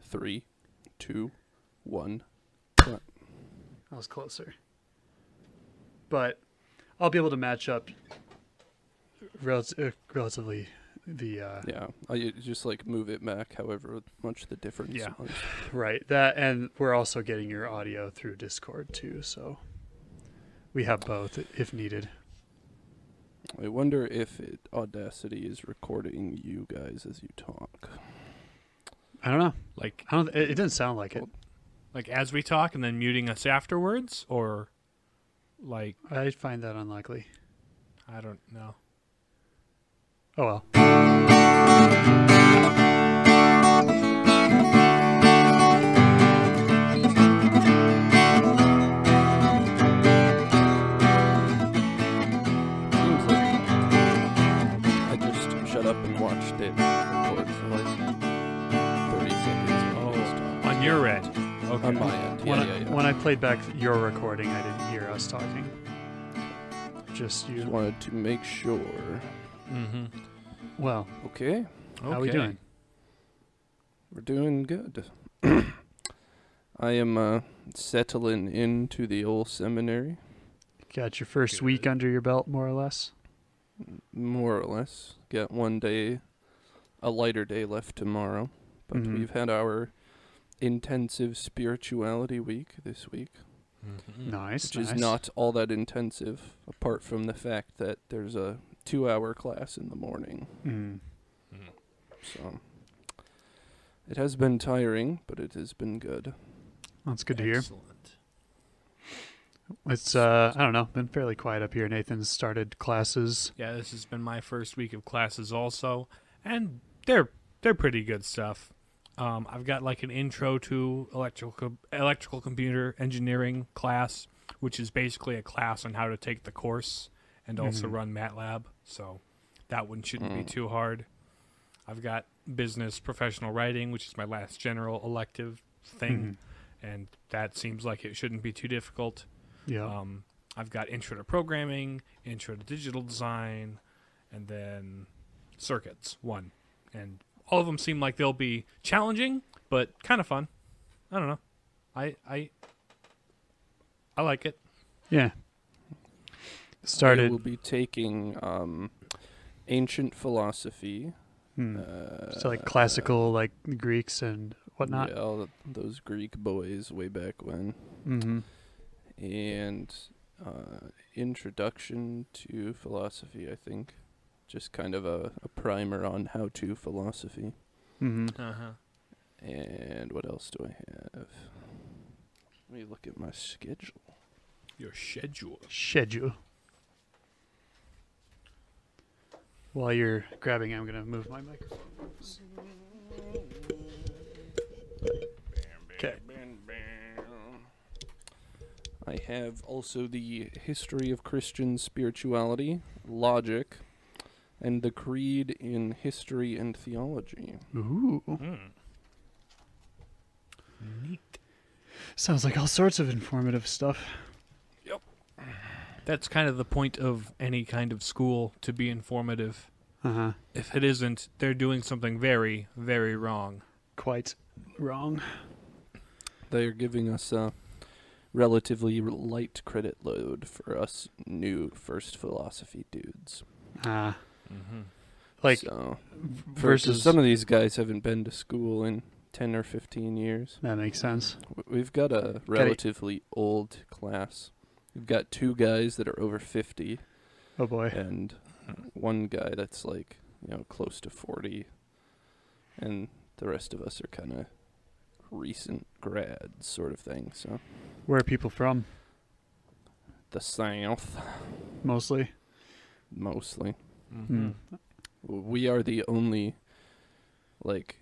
3, 2, 1. I was closer. But I'll be able to match up relatively the... I just like move it back however much the difference was. Right. That, and we're also getting your audio through Discord too, so we have both if needed. I wonder if Audacity is recording you guys as you talk. I don't know. Like, it didn't sound like it. Like as we talk and then muting us afterwards, or like... I find that unlikely. I don't know. Oh well. Seems like I just shut up and watched it record for like 30 seconds. On your end. Okay. On my end. When I played back your recording, I didn't hear us talking. Just you. Just wanted to make sure. Mm-hmm. Well, Okay. how we doing? We're doing good. I am settling into the old seminary. Got your first week under your belt, more or less? More or less. Got one day, a lighter day left tomorrow. But we've had our intensive spirituality week this week. Mm-hmm. Nice, which is not all that intensive, apart from the fact that there's a 2-hour class in the morning. So it has been tiring, but it has been good. That's good to hear. Excellent. It's I don't know, been fairly quiet up here. Nathan's started classes. Yeah, this has been my first week of classes also, and they're pretty good stuff. I've got like an intro to electrical computer engineering class, which is basically a class on how to take the course and also run MATLAB. So that one shouldn't be too hard. I've got business professional writing, which is my last general elective thing, and that seems like it shouldn't be too difficult. Yeah. I've got intro to programming, intro to digital design, and then circuits 1. And all of them seem like they'll be challenging, but kind of fun. I don't know. I like it. Yeah. I will be taking ancient philosophy. So like classical, like Greeks and whatnot. Yeah, all those Greek boys way back when. And introduction to philosophy, I think. Just kind of a primer on how to philosophy. And what else do I have? Let me look at my schedule. Your schedule. While you're grabbing, I'm going to move my microphone. Okay. I have also the history of Christian spirituality, logic, and the creed in history and theology. Ooh. Neat. Sounds like all sorts of informative stuff. Yep. That's kind of the point of any kind of school, to be informative. If it isn't, they're doing something very, very wrong. Quite wrong. They are giving us a relatively light credit load for us new first philosophy dudes. Like, so, versus some of these guys haven't been to school in 10 or 15 years. That makes sense. We've got a relatively old class. We've got 2 guys that are over 50. Oh boy. And one guy that's like, close to 40. And the rest of us are kind of recent grads sort of thing. So, where are people from? The South. Mostly. We are the only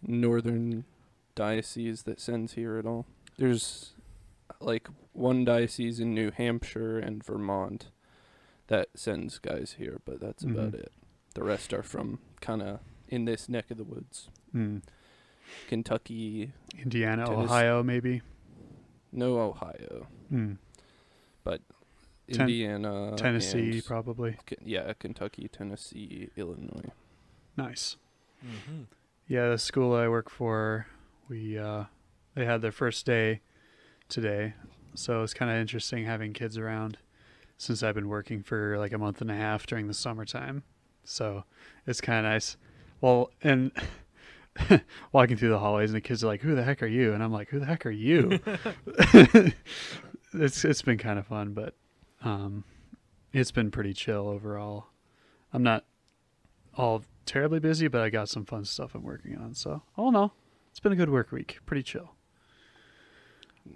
northern diocese that sends here at all. There's one diocese in New Hampshire and Vermont that sends guys here, but that's about it. The rest are from kind of in this neck of the woods. Kentucky, Indiana, Tennessee. Ohio, maybe. No Ohio, but Indiana, Tennessee, probably. Kentucky, Tennessee, Illinois. Nice. Yeah, the school I work for, we They had their first day today, so it's kind of interesting having kids around since I've been working for like a month and a half during the summertime. So it's kind of nice. Well, and walking through the hallways and the kids are like, "Who the heck are you?" And I'm like, "Who the heck are you?" It's been kind of fun, but it's been pretty chill overall. I'm not all terribly busy, but I got some fun stuff I'm working on. So all in all, it's been a good work week. Pretty chill.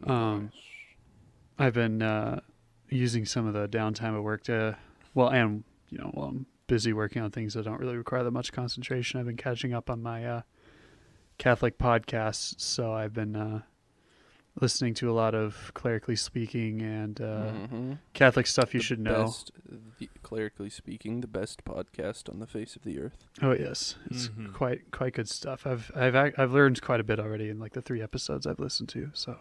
I've been using some of the downtime at work to, while I'm busy working on things that don't really require that much concentration. I've been catching up on my Catholic podcasts, so I've been listening to a lot of Clerically Speaking and Catholic stuff you should know. Clerically Speaking, the best podcast on the face of the earth. Oh yes, it's quite good stuff. I've learned quite a bit already in like the 3 episodes I've listened to. So,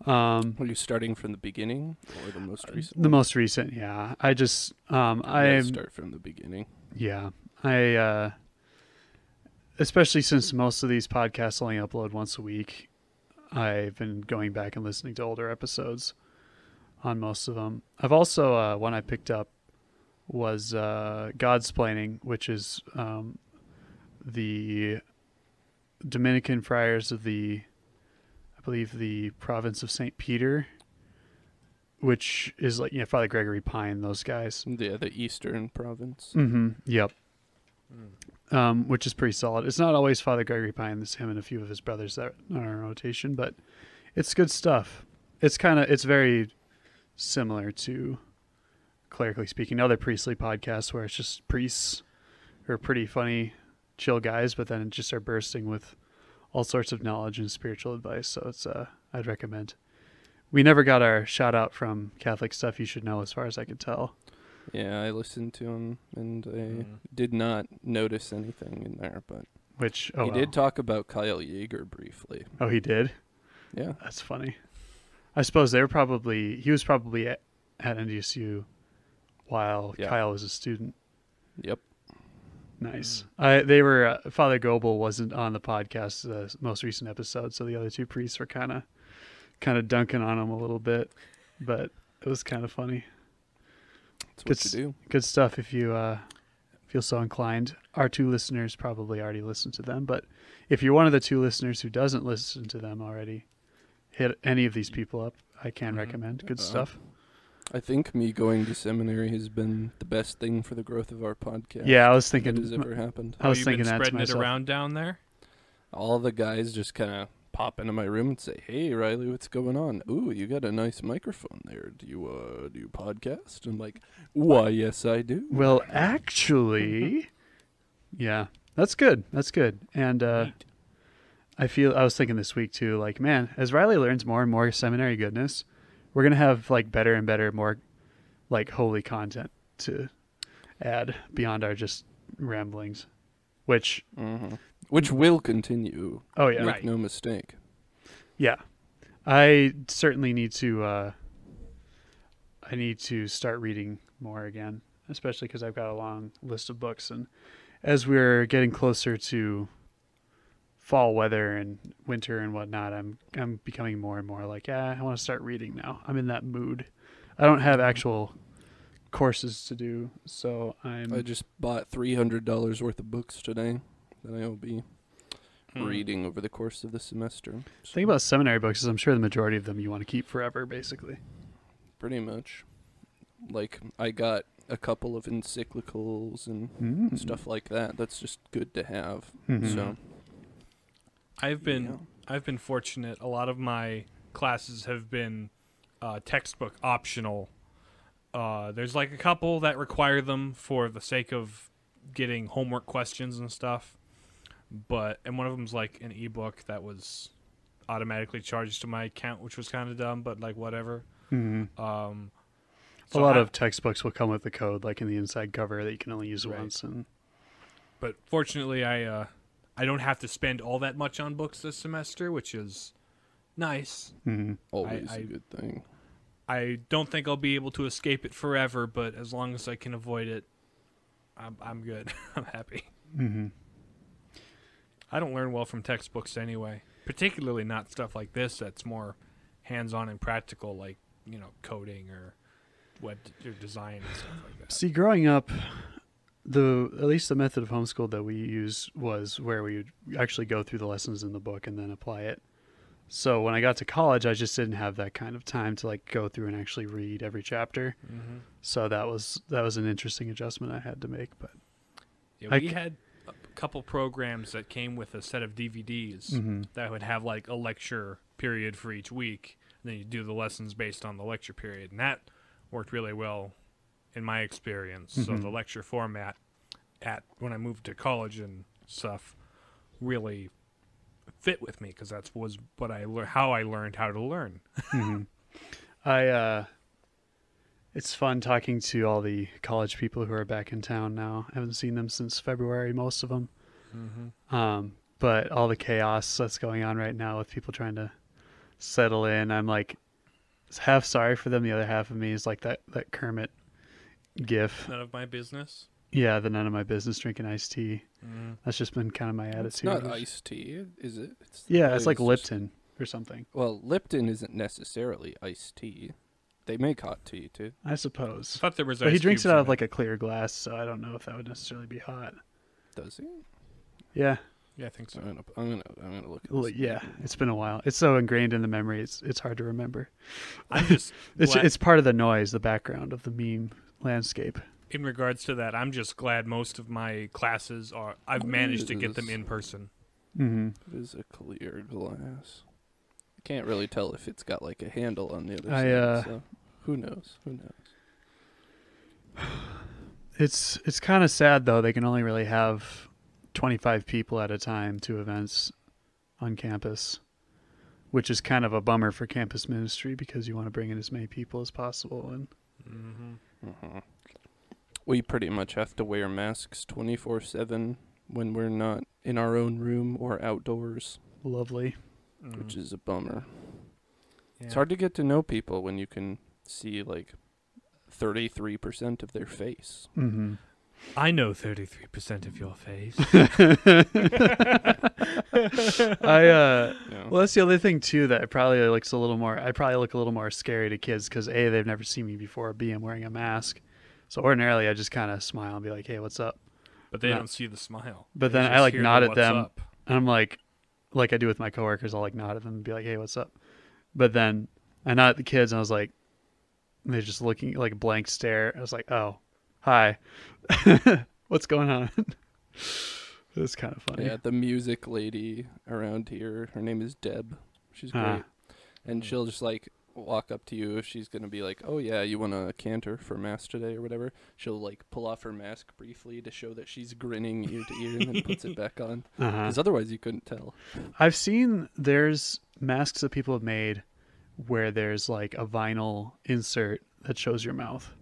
are you starting from the beginning or the most recent? The most recent, yeah. I just I start from the beginning. Yeah, I especially since most of these podcasts only upload once a week, I've been going back and listening to older episodes on most of them. I've also one I picked up was Godsplaining, which is the Dominican friars of I believe the province of St. Peter, which is like Father Gregory Pine, those guys. Yeah, the Eastern province. Yep. Which is pretty solid. It's not always Father Gregory Pine. It's him and a few of his brothers that are on rotation, but it's good stuff. It's very similar to Clerically Speaking, other priestly podcasts where it's just priests who are pretty funny, chill guys, but then just are bursting with all sorts of knowledge and spiritual advice. So it's I'd recommend. We never got our shout out from Catholic Stuff You Should Know, as far as I could tell. Yeah, I listened to him and I did not notice anything in there, but he did talk about Kyle Yeager briefly. Oh, he did? Yeah. That's funny. I suppose he was probably at NDSU while Kyle was a student. Yep. Nice. They were Father Goebel wasn't on the podcast the most recent episode, so the other 2 priests were kind of dunking on him a little bit, but it was kind of funny. That's what you do. Good stuff if you feel so inclined. Our 2 listeners probably already listened to them, but if you're one of the 2 listeners who doesn't listen to them already, hit any of these people up. I can recommend. Good stuff. I think me going to seminary has been the best thing for the growth of our podcast. Yeah, I was thinking that has ever happened. I was thinking been that to spreading myself. it around down there. All the guys just kind of pop into my room and say, "Hey, Riley, what's going on? Ooh, you got a nice microphone there. Do you podcast?" I'm like, "Why, yes, I do." Well, actually, yeah, that's good. That's good. And I was thinking this week too, like, man, as Riley learns more and more seminary goodness, we're gonna have like better and better, more like holy content to add beyond our just ramblings, which will continue. Oh yeah, make no mistake. Yeah, I certainly need to. Start reading more again, especially because I've got a long list of books, and as we're getting closer to fall weather and winter and whatnot, I'm becoming more and more like, I want to start reading now. I'm in that mood. I don't have actual courses to do, so I just bought $300 worth of books today that I will be reading over the course of the semester. The thing about seminary books is I'm sure the majority of them you want to keep forever, basically. Pretty much. Like, I got a couple of encyclicals and stuff like that. That's just good to have. So I've been fortunate. A lot of my classes have been textbook optional. There's like a couple that require them for the sake of getting homework questions and stuff. And one of them's like an ebook that was automatically charged to my account, which was kind of dumb, but like whatever. A lot of textbooks will come with the code, like in the inside cover, that you can only use once. But fortunately, I don't have to spend all that much on books this semester, which is nice. Always a good thing. I don't think I'll be able to escape it forever, but as long as I can avoid it, I'm good. I'm happy. I don't learn well from textbooks anyway. particularly not stuff like this that's more hands-on and practical, like, you know, coding or web or design and stuff like that. See, growing up, at least the method of homeschool that we used was where we would actually go through the lessons in the book and then apply it. So when I got to college, I just didn't have that kind of time to like go through and actually read every chapter. Mm-hmm. So that was an interesting adjustment I had to make. But yeah, we had a couple programs that came with a set of DVDs that would have like a lecture period for each week, and then you do the lessons based on the lecture period, and that worked really well in my experience. So the lecture format when I moved to college and stuff really fit with me, because that was what how I learned how to learn. It's fun talking to all the college people who are back in town now. I haven't seen them since February, most of them. But all the chaos that's going on right now with people trying to settle in, I'm like half sorry for them. The other half of me is like that Kermit gif. None of my business. Yeah, the none of my business drinking iced tea. That's just been kind of my attitude. It's not iced tea, is it? It's like Lipton or something. Well, Lipton isn't necessarily iced tea. They make hot tea too, I suppose. I thought there was. But he ice drinks cubes it out in of like a clear glass, so I don't know if that would necessarily be hot. does he? Yeah. Yeah, I think so. I'm gonna look at Well, this. yeah, it's been a while. It's so ingrained in the memory. It's hard to remember. I'm just It's part of the noise, the background of the meme landscape. in regards to that. I'm just glad most of my classes I've managed to get them in person. Mm-hmm. It is a clear glass. You can't really tell if it's got like a handle on the other I, side. So who knows? It's kind of sad though. They can only really have 25 people at a time to events on campus, which is kind of a bummer for campus ministry because you want to bring in as many people as possible. And we pretty much have to wear masks 24/7 when we're not in our own room or outdoors, lovely. which is a bummer. Yeah. It's hard to get to know people when you can see like 33% of their face. Mm-hmm. I know 33% of your face. Well, that's the other thing too that probably looks a little more. I probably look a little more scary to kids because A, they've never seen me before. B, I'm wearing a mask, so ordinarily I just kind of smile and be like, "Hey, what's up?" But they don't see the smile. But They then I just like hear nod the at what's them, up. and I'm like I do with my coworkers, I'll like nod at them and be like, "Hey, what's up?" But then I nod at the kids, and I was like, they're just looking like a blank stare. I was like, "Oh, hi." What's going on? It was kind of funny. Yeah, the music lady around here, her name is Deb. She's great. And she'll just like walk up to you if she's going to be like, "Oh yeah, you want a cantor for mass today or whatever." She'll like pull off her mask briefly to show that she's grinning ear to ear and then puts it back on. Because otherwise you couldn't tell. I've seen there's masks that people have made where there's like a vinyl insert that shows your mouth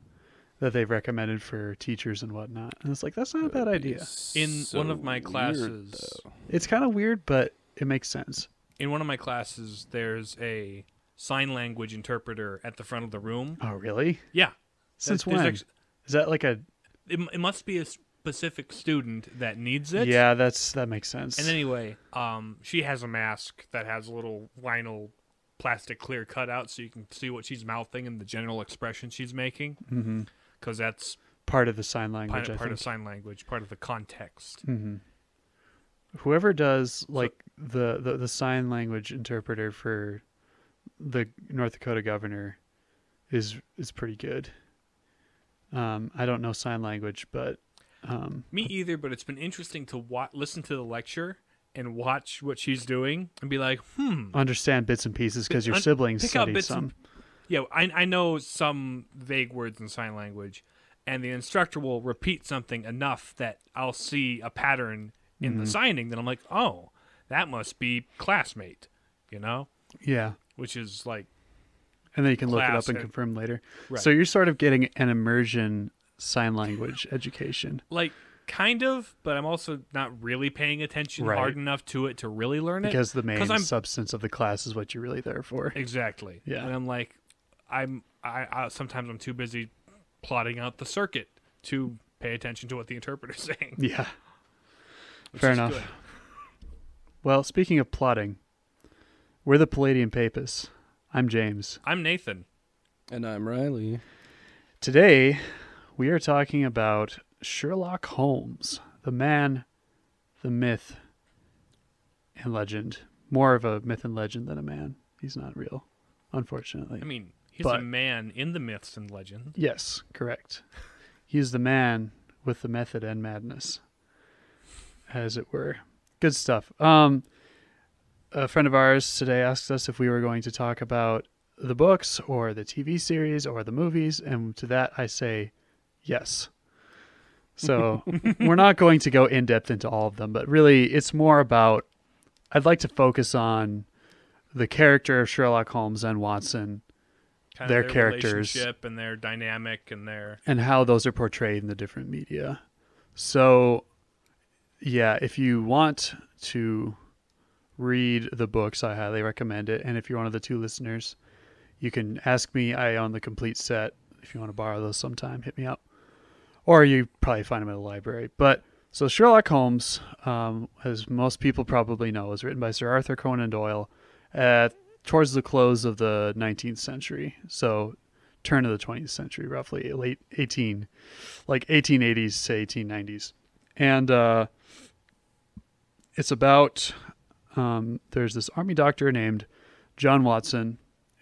that they've recommended for teachers and whatnot. And it's like, that's not a bad idea. In one of my classes, It's kind of weird, but it makes sense. in one of my classes, there's a sign language interpreter at the front of the room. Oh, really? Yeah. Since There's when? actually- Is that like a... It must be a specific student that needs it. Yeah, that makes sense. And anyway, she has a mask that has a little vinyl plastic clear cutout so you can see what she's mouthing and the general expression she's making. Because that's part of the sign language, part of sign language, part of the context. Whoever does like the sign language interpreter for the North Dakota governor is pretty good. I don't know sign language, but Me either, but it's been interesting to listen to the lecture and watch what she's doing and be like, understand bits and pieces because your siblings pick out study bits some. Yeah, I know some vague words in sign language, and the instructor will repeat something enough that I'll see a pattern in the signing that I'm like, oh, that must be classmate, you know? Yeah. Which is like... And then you can look it up and class- confirm later. Right. So you're sort of getting an immersion sign language education. Like, kind of, but I'm also not really paying attention Right. hard enough to it to really learn it. Because the main 'Cause I'm- substance of the class is what you're really there for. Exactly. Yeah. And I'm like, I sometimes I'm too busy plotting out the circuit to pay attention to what the interpreter's saying. Yeah. which Fair is enough. good. Well, speaking of plotting, We're the Palladian Papists. I'm James. I'm Nathan. And I'm Riley. Today, we are talking about Sherlock Holmes, the man, the myth, and legend. More of a myth and legend than a man. He's not real, unfortunately. I mean, he's a man in the myths and legends. Yes, correct. He's the man with the method and madness, as it were. Good stuff. A friend of ours today asked us if we were going to talk about the books or the TV series or the movies, and to that I say yes. So we're not going to go in depth into all of them, but really it's more about, I'd like to focus on the character of Sherlock Holmes and Watson, Kind their of characters, relationship and their dynamic and how those are portrayed in the different media. So yeah, if you want to read the books, I highly recommend it. And if you're one of the two listeners, you can ask me. I own the complete set. If you want to borrow those sometime, hit me up. Or you probably find them at a library. But so Sherlock Holmes, as most people probably know, was written by Sir Arthur Conan Doyle towards the close of the 19th century. So turn of the 20th century, roughly late 1880s to 1890s. And it's about there's this army doctor named John Watson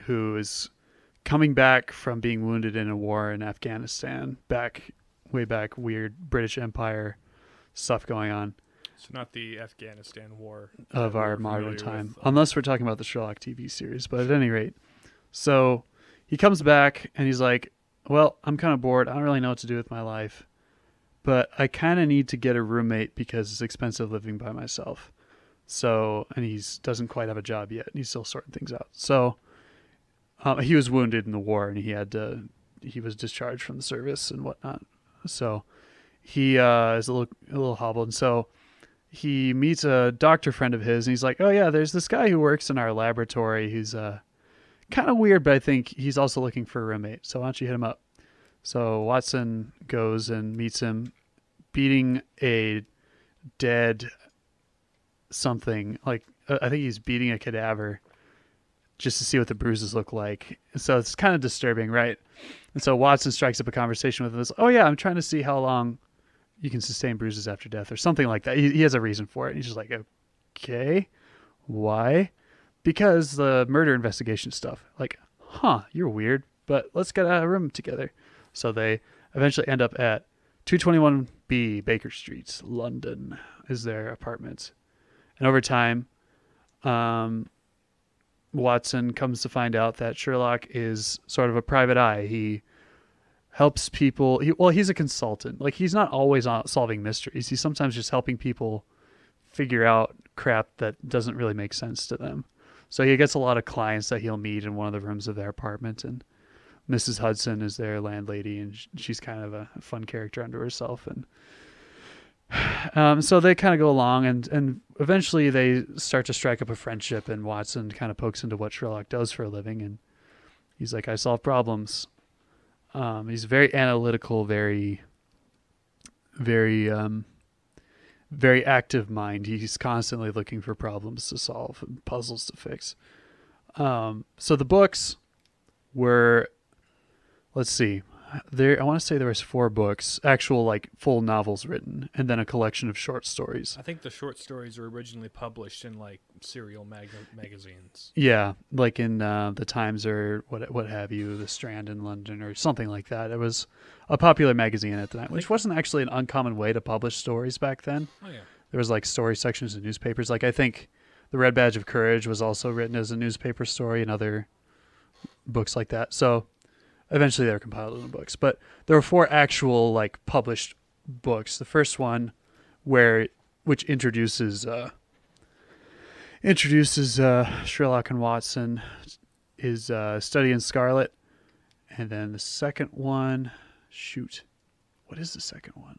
who is coming back from being wounded in a war in Afghanistan, way back, weird British Empire stuff going on. So not the Afghanistan war of our modern time, unless we're talking about the Sherlock TV series. But at any rate, so he comes back and he's like, well, I'm kind of bored. I don't really know what to do with my life, but I kind of need to get a roommate because it's expensive living by myself. So, and he doesn't quite have a job yet, and he's still sorting things out. So, he was wounded in the war, and he was discharged from the service and whatnot. So, he is a little hobbled. And so, he meets a doctor friend of his, and he's like, "Oh yeah, there's this guy who works in our laboratory who's kind of weird, but I think he's also looking for a roommate. So why don't you hit him up?" So Watson goes and meets him, beating a dead something, like I think he's beating a cadaver just to see what the bruises look like. So it's kind of disturbing, right? And so Watson strikes up a conversation with him. Oh yeah, I'm trying to see how long you can sustain bruises after death or something like that. He has a reason for it. And he's just like, okay, why? Because the murder investigation stuff. Like, you're weird, but let's get a room together. So they eventually end up at 221B Baker Street, London is their apartment. And over time, Watson comes to find out that Sherlock is sort of a private eye. He helps people. He's a consultant. Like, he's not always solving mysteries. He's sometimes just helping people figure out crap that doesn't really make sense to them. So he gets a lot of clients that he'll meet in one of the rooms of their apartment. And Mrs. Hudson is their landlady, and she's kind of a fun character unto herself. And so they kind of go along, and eventually they start to strike up a friendship, and Watson kind of pokes into what Sherlock does for a living, and he's like, I solve problems. He's very analytical, very, very, very active mind. He's constantly looking for problems to solve and puzzles to fix. So the books were, let's see, I want to say there was 4 books, actual like full novels written, and then a collection of short stories. I think the short stories were originally published in like serial magazines. Yeah, like in the Times or what have you, the Strand in London or something like that. It was a popular magazine at the time, which wasn't actually an uncommon way to publish stories back then. Oh yeah, there was like story sections in newspapers. Like I think the Red Badge of Courage was also written as a newspaper story, and other books like that. So eventually they were compiled into books, but there were 4 actual like published books. The first one, which introduces Sherlock and Watson, is Study in Scarlet, and then the second one, what is the second one?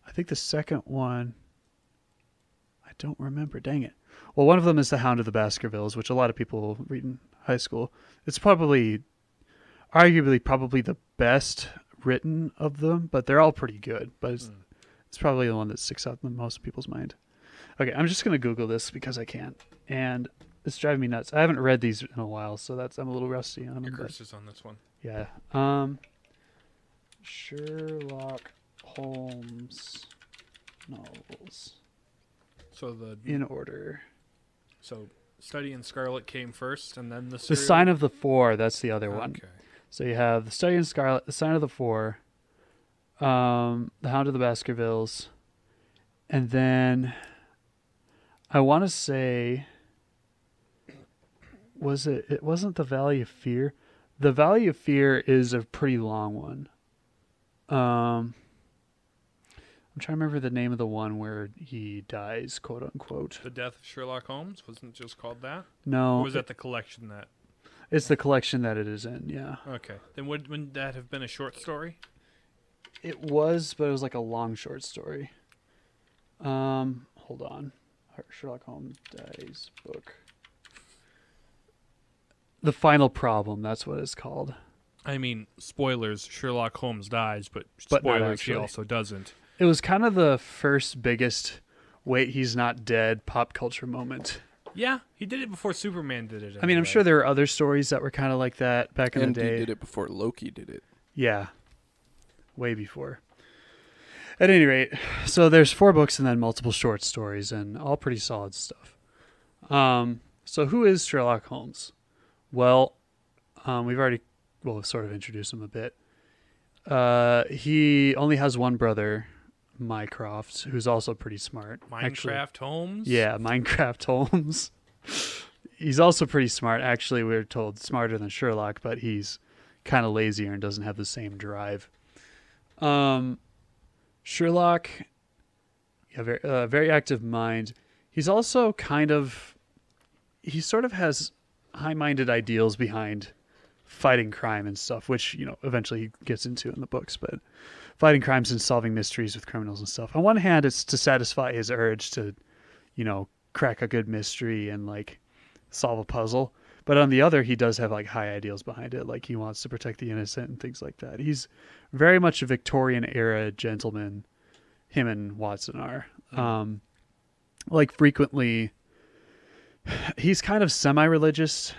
I think the second one, I don't remember. Dang it. Well, one of them is The Hound of the Baskervilles, which a lot of people read in high school. It's arguably the best written of them, but they're all pretty good. But it's probably the one that sticks out in most people's mind. Okay, I'm just going to Google this because I can. And it's driving me nuts. I haven't read these in a while, so I'm a little rusty on them. Your curses on this one. Yeah. Sherlock Holmes novels. So in order. So Study in Scarlet came first, and then The Sign of the Four. That's the other one. Okay. So you have The Study in Scarlet, The Sign of the Four, The Hound of the Baskervilles, and then I want to say, it wasn't The Valley of Fear. The Valley of Fear is a pretty long one. I'm trying to remember the name of the one where he dies, quote unquote. The Death of Sherlock Holmes wasn't just called that? No. Or was that the collection that? It's the collection that it is in, yeah. Okay. Then wouldn't that have been a short story? It was, but it was like a long short story. Hold on. Sherlock Holmes dies book. The Final Problem, that's what it's called. I mean, spoilers, Sherlock Holmes dies, but not spoilers, he actually. also doesn't. It was kind of the first biggest wait, he's not dead pop culture moment. Yeah, he did it before Superman did it. Anyway. I mean, I'm sure there were other stories that were kind of like that back in the day. He did it before Loki did it. Yeah, way before. At any rate, so there's 4 books and then multiple short stories and all pretty solid stuff. So who is Sherlock Holmes? Well, we've already, sort of introduced him a bit. He only has one brother, Mycroft, who's also pretty smart. Minecraft Holmes? Yeah, Minecraft Holmes. He's also pretty smart. Actually, we were told smarter than Sherlock, but he's kind of lazier and doesn't have the same drive. Sherlock, very active mind. He's also he sort of has high-minded ideals behind fighting crime and stuff, which, eventually he gets into in the books, but fighting crimes and solving mysteries with criminals and stuff. On one hand, it's to satisfy his urge to, crack a good mystery and solve a puzzle. But on the other, he does have high ideals behind it. Like he wants to protect the innocent and things like that. He's very much a Victorian era gentleman. Him and Watson are. Frequently, he's kind of semi-religious.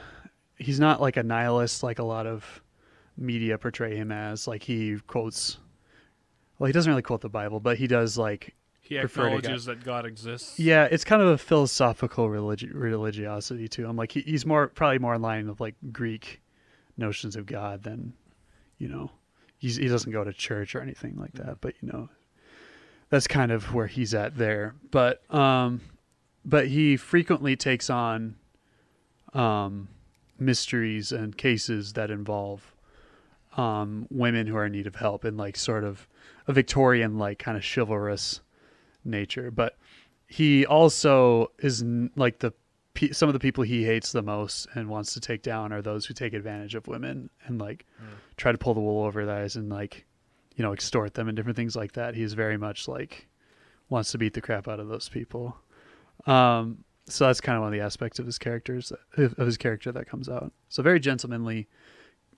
He's not a nihilist like a lot of media portray him as. He quotes. Well, he doesn't really quote the Bible, but he does He acknowledges that God exists. Yeah, it's kind of a philosophical religiosity to him. He's probably more in line with Greek notions of God than, he doesn't go to church or anything like that. But that's kind of where he's at there. But he frequently takes on mysteries and cases that involve women who are in need of help in sort of a Victorian kind of chivalrous nature. But he also is some of the people he hates the most and wants to take down are those who take advantage of women and try to pull the wool over their eyes and extort them and different things like that. He's very much wants to beat the crap out of those people. So that's kind of one of the aspects of his character that comes out. So very gentlemanly,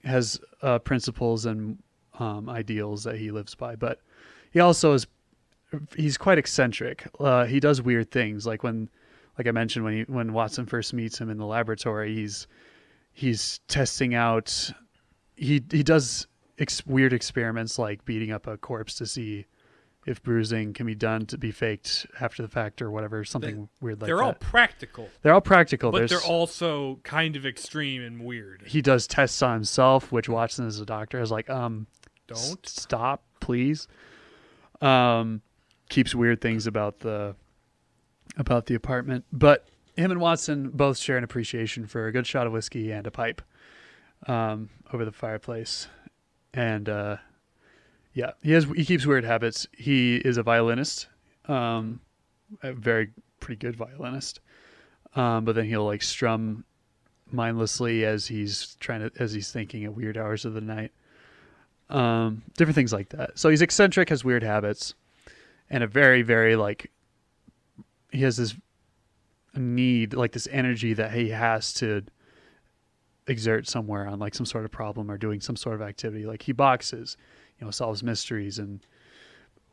has principles and ideals that he lives by, but he also he's quite eccentric. He does weird things, like I mentioned, when Watson first meets him in the laboratory, he's testing out. He does weird experiments like beating up a corpse to see if bruising can be done to be faked after the fact or whatever, something weird like that. They're all practical. They're all practical. But they're also kind of extreme and weird. He does tests on himself, which Watson as a doctor is don't stop, please. Keeps weird things about the apartment. But him and Watson both share an appreciation for a good shot of whiskey and a pipe over the fireplace. And yeah, he keeps weird habits. He is a violinist, a pretty good violinist. But then he'll strum mindlessly as he's thinking at weird hours of the night. Different things like that. So he's eccentric, has weird habits, and a very, very he has this need, this energy that he has to exert somewhere on some sort of problem or doing some sort of activity. He boxes, solves mysteries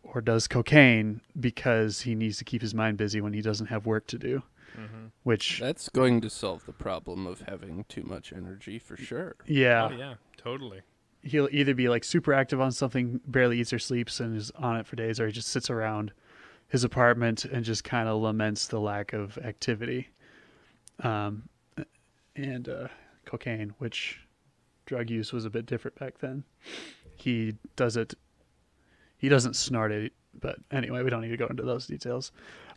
or does cocaine because he needs to keep his mind busy when he doesn't have work to do. which That's going to solve the problem of having too much energy for sure. yeah, Oh yeah, totally. he'll either be like super active on something, barely eats or sleeps, and is on it for days, or he just sits around his apartment and just kind of laments the lack of activity. And cocaine, which drug use was a bit different back then. He doesn't snort it, but anyway, we don't need to go into those details.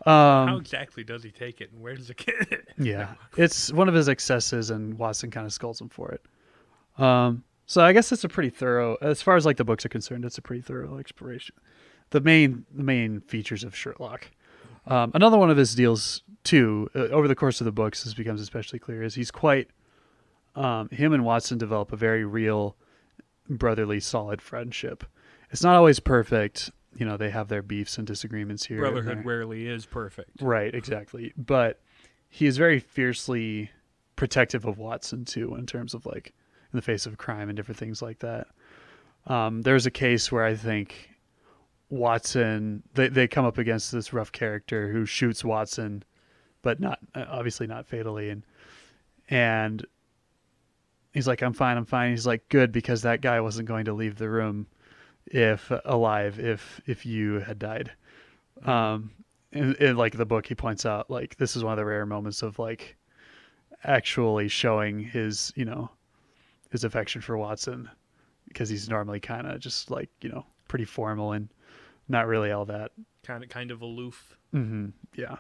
How exactly does he take it, and where does it get it? Yeah, it's one of his excesses, and Watson kind of scolds him for it. So I guess it's a pretty thorough, as far as like the books are concerned, it's a pretty thorough exploration. The main features of Sherlock. Another one of his deals too, over the course of the books, this becomes especially clear, is he's quite. Him and Watson develop a very real, brotherly, solid friendship. It's not always perfect. You know, they have their beefs and disagreements here. Brotherhood rarely is perfect. Right, exactly. But he is very fiercely protective of Watson too, in terms of like in the face of crime and different things like that. There's a case where I think Watson, they come up against this rough character who shoots Watson, but not obviously not fatally, and he's like, I'm fine. He's like, good, because that guy wasn't going to leave the room if you had died. In like the book, he points out like this is one of the rare moments of like actually showing his his affection for Watson, because he's normally kind of just like pretty formal and not really all that kind of aloof. Mm-hmm. Yeah.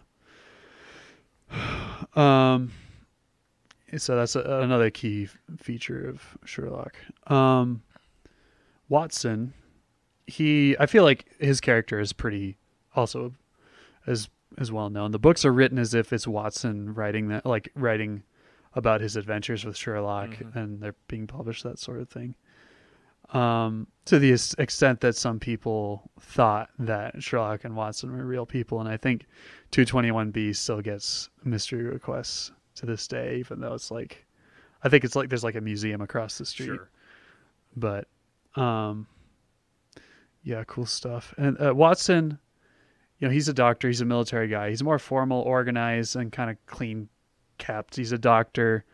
So that's another key feature of Sherlock. Watson, I feel like his character is pretty also as well known. The books are written as if it's Watson writing about his adventures with Sherlock, and they're being published, that sort of thing. To the extent that some people thought that Sherlock and Watson were real people, and I think 221B still gets mystery requests to this day, even though it's like, I think it's like there's like a museum across the street. Sure. But yeah, cool stuff. And Watson, he's a doctor, he's a military guy, he's more formal, organized, and kind of clean kept. He's a doctor,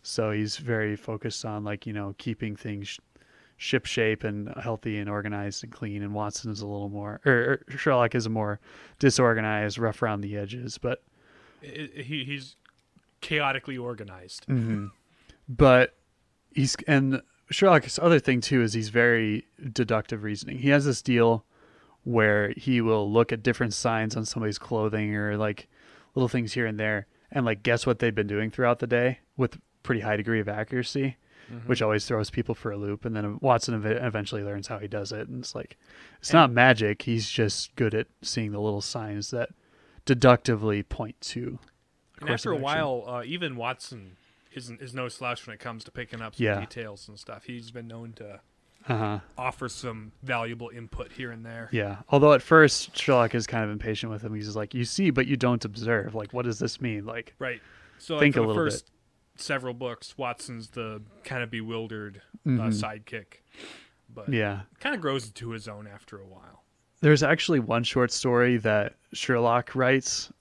so he's very focused on like keeping things ship shape and healthy and organized and clean. And Watson is a little more, or Sherlock is a more disorganized, rough around the edges, but he's chaotically organized. Mm-hmm. But and Sherlock's other thing too is he's very deductive reasoning. He has this deal where he will look at different signs on somebody's clothing or like little things here and there and like guess what they've been doing throughout the day with pretty high degree of accuracy, which always throws people for a loop. And then Watson eventually learns how he does it, and it's like it's not magic. He's just good at seeing the little signs that deductively point to. And after a while, even Watson is no slouch when it comes to picking up some details and stuff. He's been known to offer some valuable input here and there. Yeah. Although at first Sherlock is kind of impatient with him. He's just like, you see, but you don't observe. Like, what does this mean? Like, right. So think for a the little first bit. Several books, Watson's the kind of bewildered sidekick. But kind of grows into his own after a while. There's actually one short story that Sherlock writes,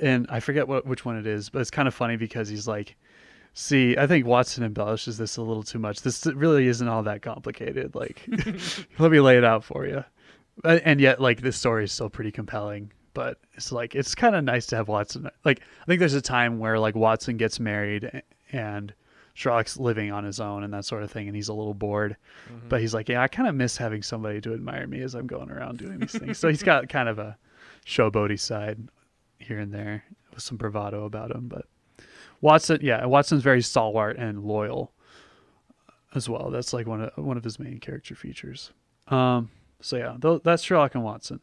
and I forget which one it is, but it's kind of funny because he's like, see, I think Watson embellishes this a little too much. This really isn't all that complicated. Like, let me lay it out for you. And yet, like, this story is still pretty compelling. But it's like, it's kind of nice to have Watson. Like, I think there's a time where, like, Watson gets married and Sherlock's living on his own and that sort of thing, and he's a little bored. But he's like, yeah, I kind of miss having somebody to admire me as I'm going around doing these things. So he's got kind of a showboaty side here and there with some bravado about him. But Watson's very stalwart and loyal as well. That's like one of his main character features. So yeah, that's Sherlock and Watson.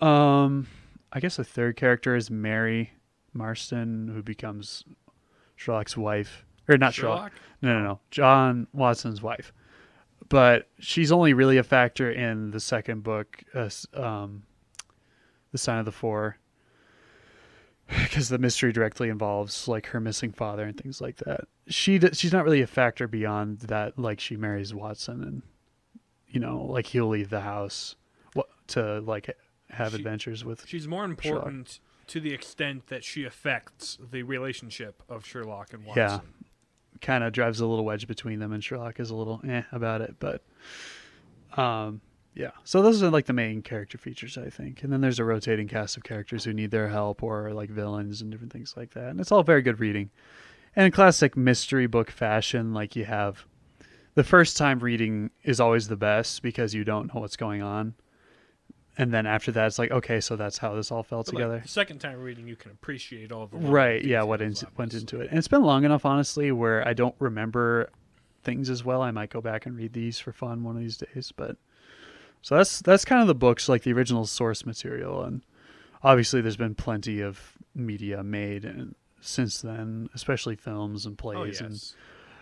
I guess a third character is Mary Marston, who becomes Sherlock's wife. Or not Sherlock. No. John Watson's wife. But she's only really a factor in the second book, The Sign of the Four, because the mystery directly involves like her missing father and things like that. She's not really a factor beyond that. Like, she marries Watson, and like he'll leave the house to like have adventures with. She's more important to the extent that she affects the relationship of Sherlock and Yeah. Watson. Kind of drives a little wedge between them, and Sherlock is a little about it. But yeah. So those are like the main character features, I think. And then there's a rotating cast of characters who need their help or are like villains and different things like that. And it's all very good reading. And in classic mystery book fashion, like you have the first time reading is always the best because you don't know what's going on. And then after that, it's like, okay, so that's how this all fell together. Like, the second time reading, you can appreciate all the Right, yeah, what details, went obviously. into it. And it's been long enough, honestly, where I don't remember things as well. I might go back and read these for fun one of these days. But so that's kind of the books, like the original source material. And obviously there's been plenty of media made and since then, especially films and plays and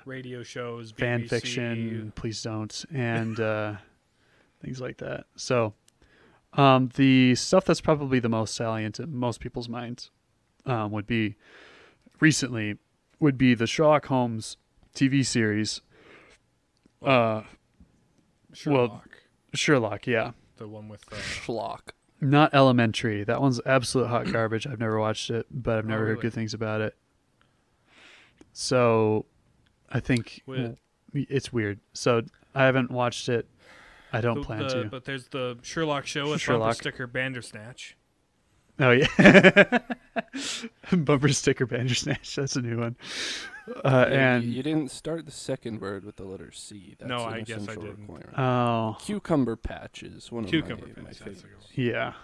radio shows, fan BBC. fiction, please don't, and things like that. So the stuff that's probably the most salient in most people's minds would be the Sherlock Holmes TV series. Sherlock, yeah. The one with Schlock. Not Elementary. That one's absolute hot garbage. I've never watched it, but I've never heard really? good things about it. So I think it's weird. So I haven't watched it. I don't plan to. But there's the Sherlock show with Sherlock. Bumper Sticker Bandersnatch. Oh, yeah. Bumper Sticker Bandersnatch. That's a new one. And you didn't start the second word with the letter C. That's No, an I guess I essential didn't. requirement. oh, Cucumber patch is one of Cucumber my Patch, favorites. that's yeah.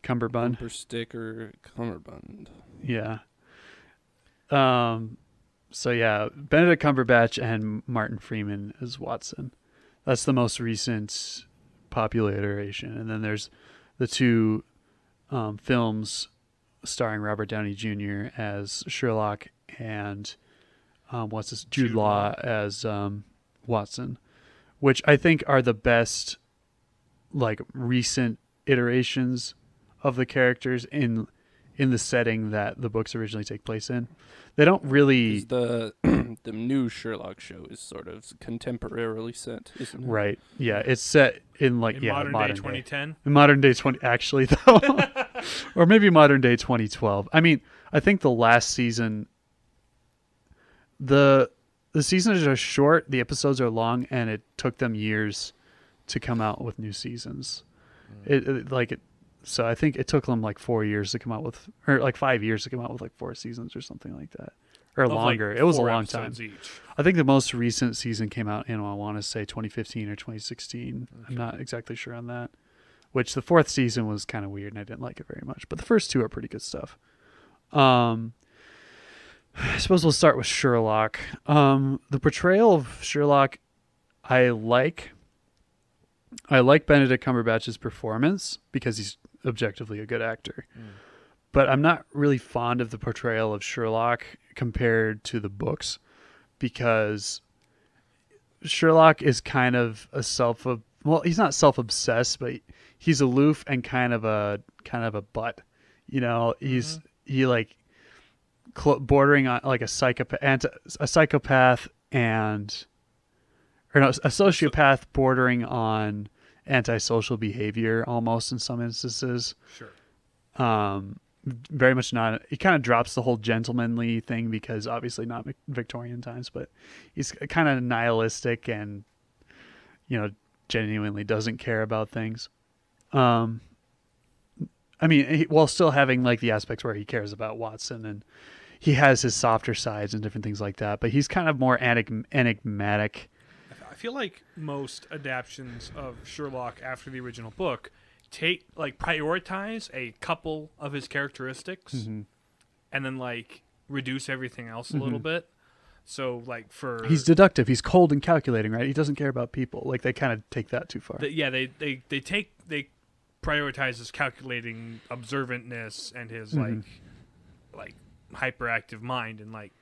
Cumberbund. Bumper sticker cummerbund. Yeah. So yeah, Benedict Cumberbatch and Martin Freeman as Watson. That's the most recent popular iteration. And then there's the two films starring Robert Downey Jr. as Sherlock and Jude Law as Watson, which I think are the best like recent iterations of the characters in the setting that the books originally take place in. They don't really 'Cause the new Sherlock show is sort of contemporarily set, isn't it? right. Yeah, it's set in like In modern day day. 2010. In modern day 20 actually though. Or maybe modern day 2012. I mean, I think the last season the seasons are short, the episodes are long, and it took them years to come out with new seasons. So I think it took them like 4 years to come out with, or like 5 years to come out with like 4 seasons or something like that, or Of, like, longer. It was a 4 long time. episodes each. I think the most recent season came out in, I want to say 2015 or 2016. Okay. I'm not exactly sure on that. Which the 4th season was kind of weird and I didn't like it very much. But the first 2 are pretty good stuff. I suppose we'll start with Sherlock. The portrayal of Sherlock, I like Benedict Cumberbatch's performance because he's objectively a good actor. But I'm not really fond of the portrayal of Sherlock compared to the books because Sherlock is kind of he's not self-obsessed, but he's aloof and kind of a butt. You know, he like bordering on like a psychopath and a sociopath bordering on antisocial behavior almost in some instances. Sure. Very much not. He kind of drops the whole gentlemanly thing because obviously not Victorian times, but he's kind of nihilistic and, you know, genuinely doesn't care about things. I mean, while still having like the aspects where he cares about Watson and he has his softer sides and different things like that, but he's kind of more enigmatic. I feel like most adaptions of Sherlock after the original book prioritize a couple of his characteristics and then like reduce everything else a little bit. So like he's deductive, he's cold and calculating, right? He doesn't care about people. Like they kind of take that too far. They prioritize his calculating observantness and his like hyperactive mind and like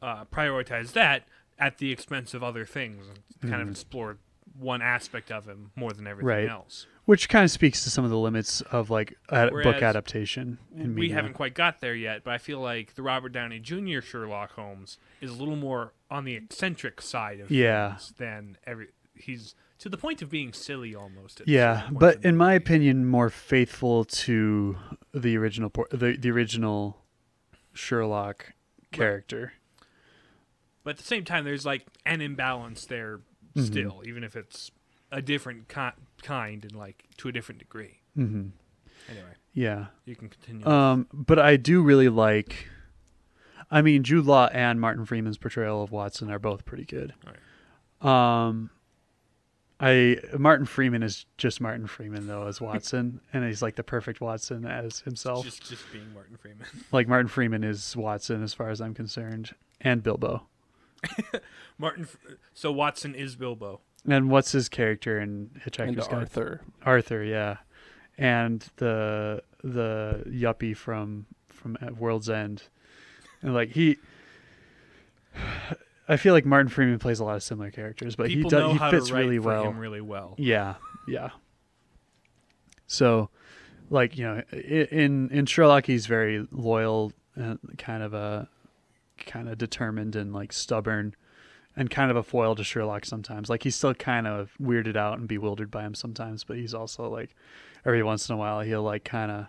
prioritize that at the expense of other things and kind of explore one aspect of him more than everything else. Which kind of speaks to some of the limits of like book adaptation. We haven't quite got there yet, but I feel like the Robert Downey Jr. Sherlock Holmes is a little more on the eccentric side of things than he's to the point of being silly almost. Yeah, but in my opinion, more faithful to the original the original Sherlock character. But at the same time, there's like an imbalance there still, even if it's a different kind and like to a different degree. Mm-hmm. Anyway, yeah, you can continue. But I do really like. I mean, Jude Law and Martin Freeman's portrayal of Watson are both pretty good. Right. Martin Freeman is just Martin Freeman though as Watson, and he's like the perfect Watson as himself. Just being Martin Freeman. Like Martin Freeman is Watson as far as I'm concerned, and Bilbo. So Watson is Bilbo. And what's his character in Hitchhiker's Guide? Arthur. Arthur, yeah, and the yuppie from World's End, and like I feel like Martin Freeman plays a lot of similar characters, but he fits really well. Him really well. Yeah, yeah. So, like, you know, in Sherlock, he's very loyal and kind of determined and like stubborn, and kind of a foil to Sherlock sometimes. Like, he's still kind of weirded out and bewildered by him sometimes, but he's also like every once in a while he'll like kind of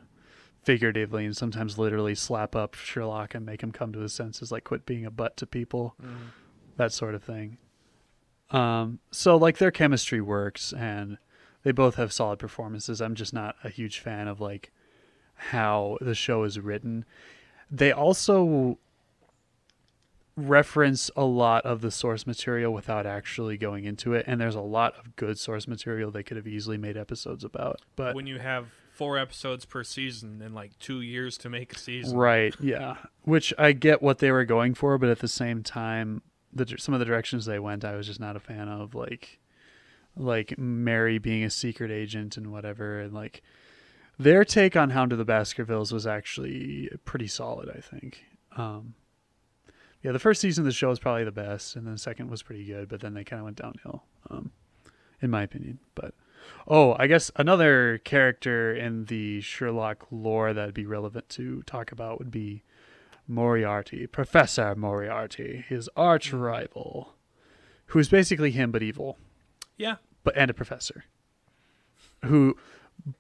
figuratively and sometimes literally slap up Sherlock and make him come to his senses, like quit being a butt to people. That sort of thing. So like their chemistry works and they both have solid performances. I'm just not a huge fan of like how the show is written. They also reference a lot of the source material without actually going into it, and there's a lot of good source material they could have easily made episodes about. But when you have 4 episodes per season and like 2 years to make a season. Right, yeah. Which I get what they were going for, but at the same time, some of the directions they went, I was just not a fan of, like Mary being a secret agent and whatever, and like their take on Hound of the Baskervilles was actually pretty solid, I think. Yeah, the first season of the show was probably the best, and then the second was pretty good, but then they kind of went downhill, in my opinion. But I guess another character in the Sherlock lore that'd be relevant to talk about would be Moriarty, Professor Moriarty, his arch rival, who's basically him but evil. Yeah. And a professor.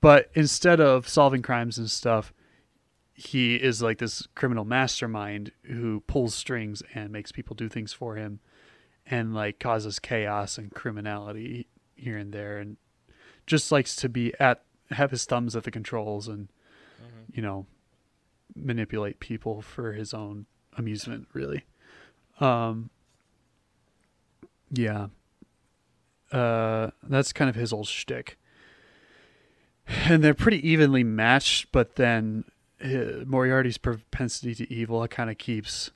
But instead of solving crimes and stuff, he is like this criminal mastermind who pulls strings and makes people do things for him and like causes chaos and criminality here and there, and just likes to have his thumbs at the controls and you know, manipulate people for his own amusement, really. Yeah. That's kind of his old shtick. And they're pretty evenly matched, but then Moriarty's propensity to evil kind of keeps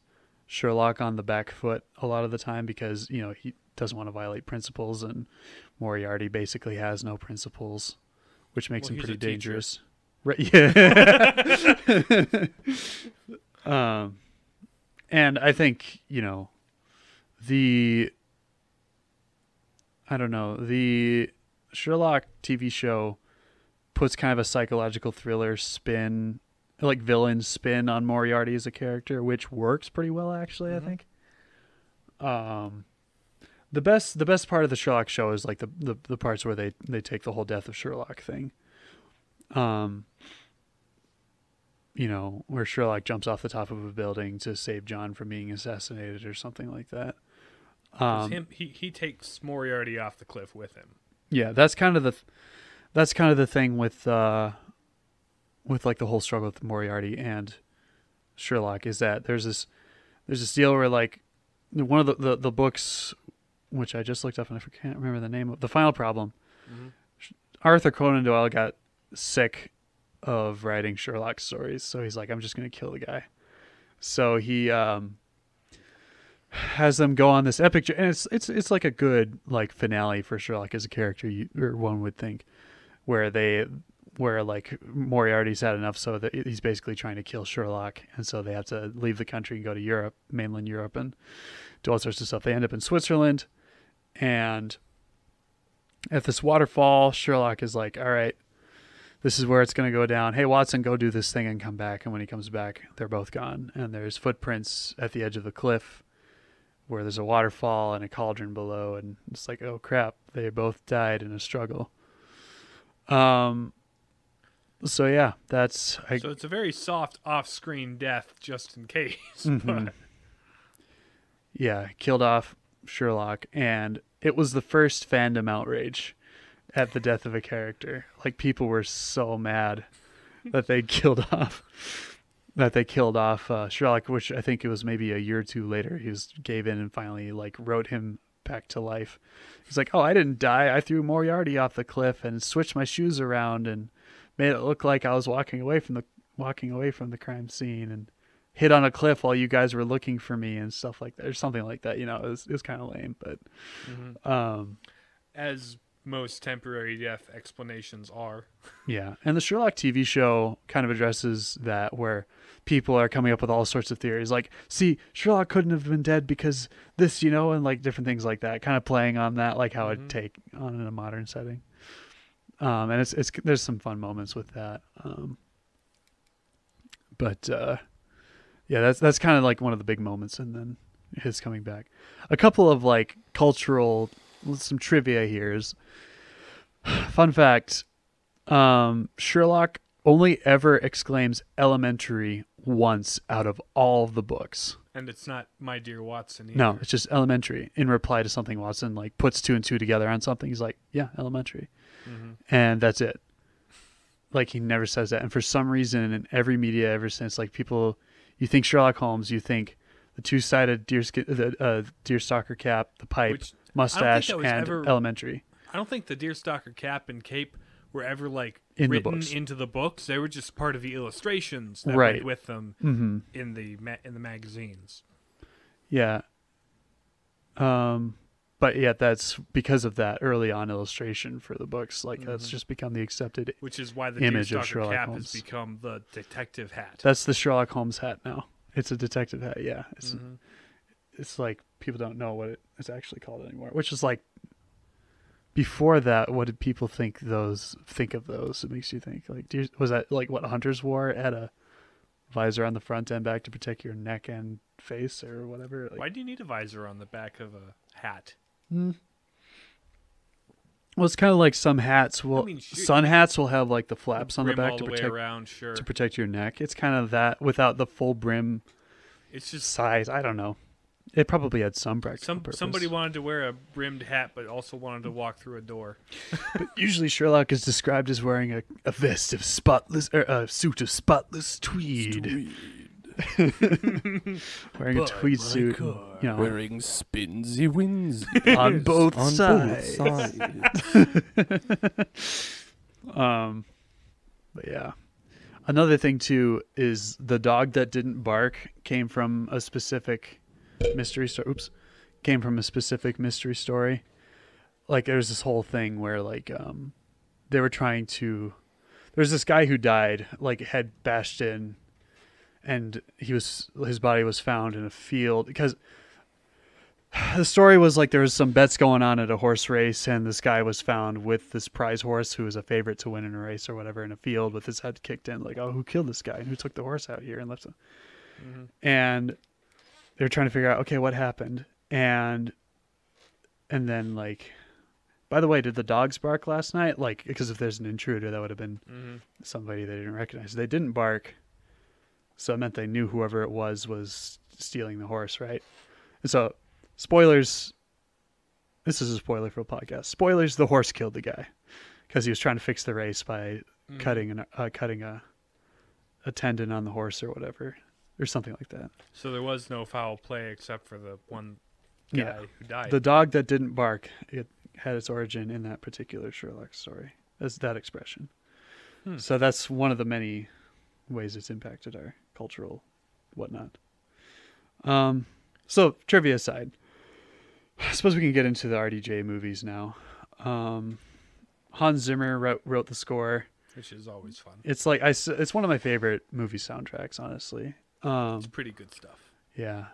Sherlock on the back foot a lot of the time because, you know, he doesn't want to violate principles, and Moriarty basically has no principles, which makes him pretty dangerous. Right, yeah. And I think, you know, the Sherlock TV show puts kind of a psychological thriller spin, like villain spin on Moriarty as a character, which works pretty well, actually, I think. The best part of the Sherlock show is like the parts where they take the whole death of Sherlock thing. You know, where Sherlock jumps off the top of a building to save John from being assassinated or something like that. He takes Moriarty off the cliff with him. Yeah, that's kind of the thing with like the whole struggle with Moriarty and Sherlock is that there's this deal where like one of the books, which I just looked up and I can't remember the name of, The Final Problem. Arthur Conan Doyle got sick of writing Sherlock stories, so he's like, I'm just going to kill the guy. So he has them go on this epic journey, and it's like a good like finale for Sherlock as a character, or one would think, where like Moriarty's had enough, so that he's basically trying to kill Sherlock, and so they have to leave the country and go to Europe, mainland Europe, and do all sorts of stuff. They end up in Switzerland, and at this waterfall, Sherlock is like, all right, this is where it's going to go down. Hey, Watson, go do this thing and come back. And when he comes back, they're both gone. And there's footprints at the edge of the cliff where there's a waterfall and a cauldron below, and it's like, oh crap, they both died in a struggle. So yeah, so it's a very soft off-screen death, just in case. Mm-hmm. But Yeah, killed off Sherlock, and it was the first fandom outrage at the death of a character. Like, people were so mad that they killed off Sherlock, which I think it was maybe a year or two later. He gave in and finally like wrote him back to life. He's like, "Oh, I didn't die. I threw Moriarty off the cliff and switched my shoes around and made it look like I was walking away from the crime scene and hid on a cliff while you guys were looking for me and stuff like that," or something like that. You know, it was kind of lame, but as most temporary death explanations are. Yeah, and the Sherlock TV show kind of addresses that, where people are coming up with all sorts of theories, like, see, Sherlock couldn't have been dead because this, you know, and like different things like that, kind of playing on that, like how it'd take on in a modern setting. And it's there's some fun moments with that. Yeah, that's kind of like one of the big moments, and then his coming back. A couple of like some trivia here is, fun fact, Sherlock only ever exclaims elementary once out of all of the books. And it's not "My dear Watson" either. No, it's just elementary in reply to something Watson like puts two and two together on something. He's like, yeah, elementary. And that's it. Like, he never says that. And for some reason, in every media ever since, like, people, you think Sherlock Holmes, you think the two-sided deerstalker cap, the pipe, mustache, and elementary. I don't think the deerstalker cap and cape were ever like written into the books. They were just part of the illustrations that right went with them in the magazines. Yeah. But yeah, that's because of that early on illustration for the books. Like, that's just become the accepted which is why the image of deerstalker Sherlock cap Holmes has become the detective hat. That's the Sherlock Holmes hat now. It's a detective hat. Yeah. It's like, people don't know what it's actually called anymore, which is like, before that, what did people think of those? It makes you think, like, was that like what hunters wore, had a visor on the front and back to protect your neck and face or whatever? Like, why do you need a visor on the back of a hat? Well, it's kind of like some hats sun hats will have like the flaps on the back to protect your neck. It's kind of that without the full brim. It's just size. I don't know. It probably had some practical purpose. Somebody wanted to wear a brimmed hat, but also wanted to walk through a door. But usually Sherlock is described as wearing a vest of a suit of spotless tweed. Wearing a tweed suit, wearing spinsy wins on both sides. But yeah, another thing too is the dog that didn't bark came from a specific mystery story. Came from a specific mystery story. Like, there's this whole thing where like they were trying to. There's this guy who died, like, head bashed in. And his body was found in a field, because the story was like there was some bets going on at a horse race, and this guy was found with this prize horse who was a favorite to win in a race or whatever in a field with his head kicked in. Like, oh, who killed this guy and who took the horse out here and left him? And they're trying to figure out, okay, what happened? And then, like, by the way, did the dogs bark last night? Like, because if there's an intruder, that would have been somebody they didn't recognize. They didn't bark. So it meant they knew whoever it was stealing the horse, right? And so, spoilers. This is a spoiler for a podcast. Spoilers: the horse killed the guy because he was trying to fix the race by cutting a tendon on the horse or whatever, or something like that. So there was no foul play except for the one guy who died. The dog that didn't bark, it had its origin in that particular Sherlock story. That's that expression. So that's one of the many ways it's impacted our cultural whatnot. So trivia aside, I suppose we can get into the RDJ movies now. Hans Zimmer wrote the score, which is always fun. It's like it's one of my favorite movie soundtracks, honestly. It's pretty good stuff. Yeah,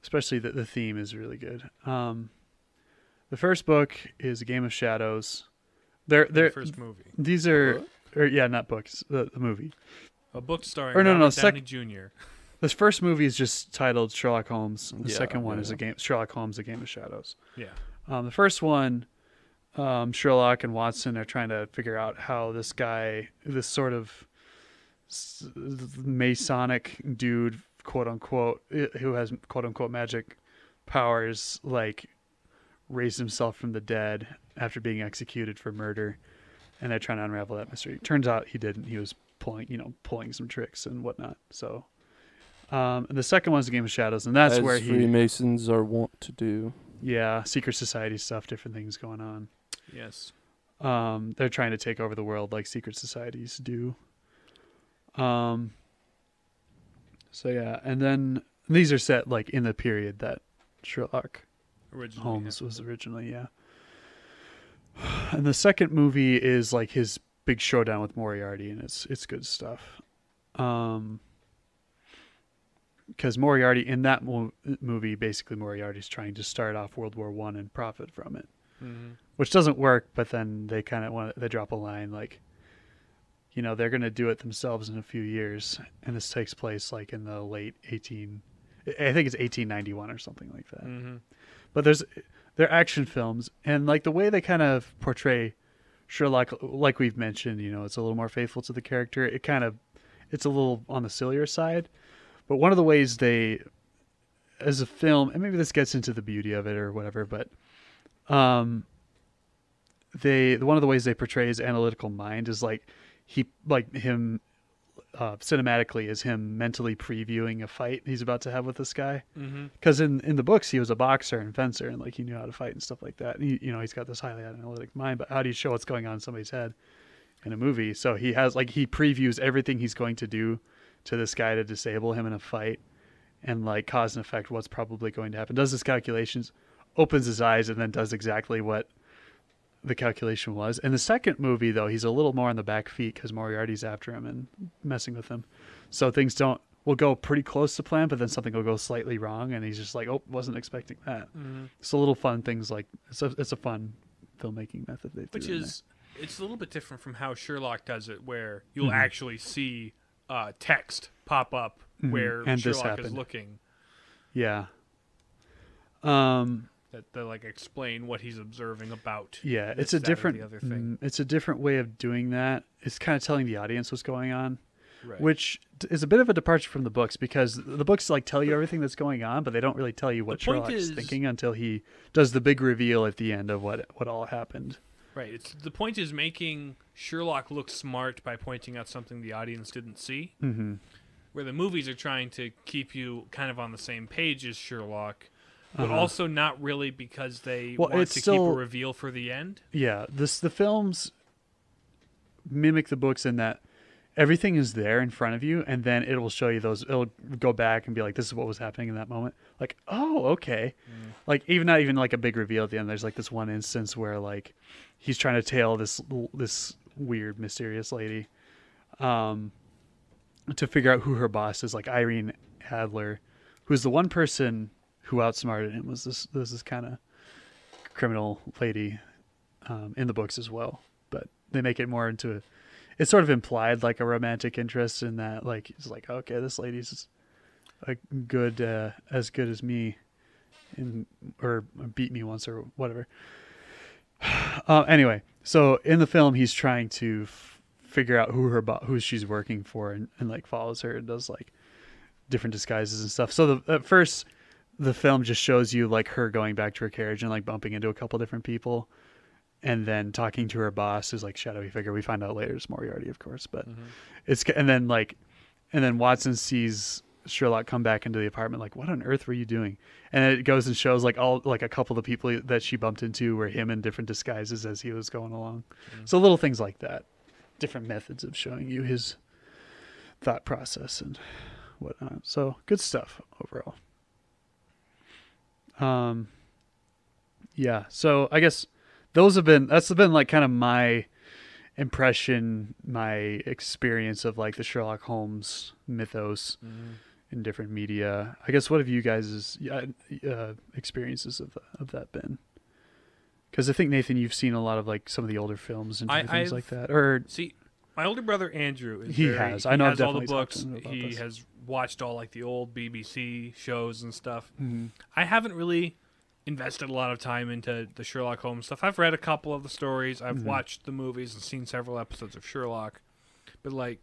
especially the theme is really good. The first book is A Game of Shadows. The first movie. These are not books. The movie. A book starring Robert Downey Jr. This first movie is just titled Sherlock Holmes. The Yeah, second one yeah, is yeah. Sherlock Holmes: A Game of Shadows. Yeah. The first one, Sherlock and Watson are trying to figure out how this guy, this sort of Masonic dude, quote unquote, who has quote unquote magic powers, like raised himself from the dead after being executed for murder, and they're trying to unravel that mystery. Turns out he didn't. He was pulling some tricks and whatnot. So, and the second one's a Game of Shadows, and that's As where Freemasons are wont to do. yeah, secret society stuff, different things going on. Yes. They're trying to take over the world like secret societies do. So yeah, and then these are set like in the period that Sherlock Holmes was originally, yeah. And the second movie is like his big showdown with Moriarty, and it's good stuff. Because Moriarty in that movie, basically Moriarty's trying to start off World War I and profit from it, which doesn't work. But then they kind of they drop a line like, they're going to do it themselves in a few years, and this takes place like in the late I think it's 1891 or something like that. Mm-hmm. But they're action films, and like the way they kind of portray Sherlock, like we've mentioned, it's a little more faithful to the character. It's a little on the sillier side. But one of the ways they, as a film, and maybe this gets into the beauty of it or whatever, but one of the ways they portray his analytical mind is like him cinematically is him mentally previewing a fight he's about to have with this guy. Because in the books he was a boxer and fencer, and like he knew how to fight and stuff like that. And he's got this highly analytic mind, but how do you show what's going on in somebody's head in a movie? So he previews everything he's going to do to this guy to disable him in a fight, and like cause and effect what's probably going to happen. Does his calculations, opens his eyes, and then does exactly what the calculation was. In the second movie, though, he's a little more on the back feet because Moriarty's after him and messing with him. So things will go pretty close to plan, but then something will go slightly wrong, and he's just like, oh, wasn't expecting that. It's a little fun things like it's a fun filmmaking method they do. Which is it's a little bit different from how Sherlock does it, where you'll actually see text pop up where and Sherlock is looking. Yeah. That like explain what he's observing about. Yeah, this, it's a that, or different. the other thing. It's a different way of doing that. It's kind of telling the audience what's going on, Right. which is a bit of a departure from the books, because the books like tell you everything that's going on, but they don't really tell you what Sherlock is thinking until he does the big reveal at the end of what all happened. Right. The point is making Sherlock look smart by pointing out something the audience didn't see. Mm-hmm. Where the movies are trying to keep you kind of on the same page as Sherlock, but also not really, because they want to keep a reveal for the end. Yeah, the films mimic the books in that everything is there in front of you, and then it will show you those. It'll go back and be like, "This is what was happening in that moment." Like, oh, okay. Like not even like a big reveal at the end. There's like this one instance where like he's trying to tail this weird, mysterious lady, to figure out who her boss is. Like Irene Adler, who's the one person who outsmarted him, was this kind of criminal lady in the books as well. But they make it more into it's sort of implied like a romantic interest in that, like it's like, okay, this lady's a good as good as me, or beat me once or whatever. Anyway, so in the film he's trying to figure out who she's working for, and like follows her and does like different disguises and stuff. So at first the film just shows you like her going back to her carriage and like bumping into a couple different people, and then talking to her boss, who's like shadowy figure. We find out later it's Moriarty, of course, but and then Watson sees Sherlock come back into the apartment, like, what on earth were you doing? And it goes and shows like a couple of the people that she bumped into were him in different disguises as he was going along. So little things like that, different methods of showing you his thought process and whatnot. So good stuff overall. Yeah. So I guess that's been like kind of my impression, my experience of like the Sherlock Holmes mythos in different media. I guess what have you guys' experiences of that been? Because I think, Nathan, you've seen a lot of like some of the older films and different things like that. Or see, my older brother Andrew is I know, he I've has all the definitely books. talked to him about He this. has watched all like the old BBC shows and stuff. Mm-hmm. I haven't really invested a lot of time into the Sherlock Holmes stuff. I've read a couple of the stories. I've watched the movies and seen several episodes of Sherlock. But like,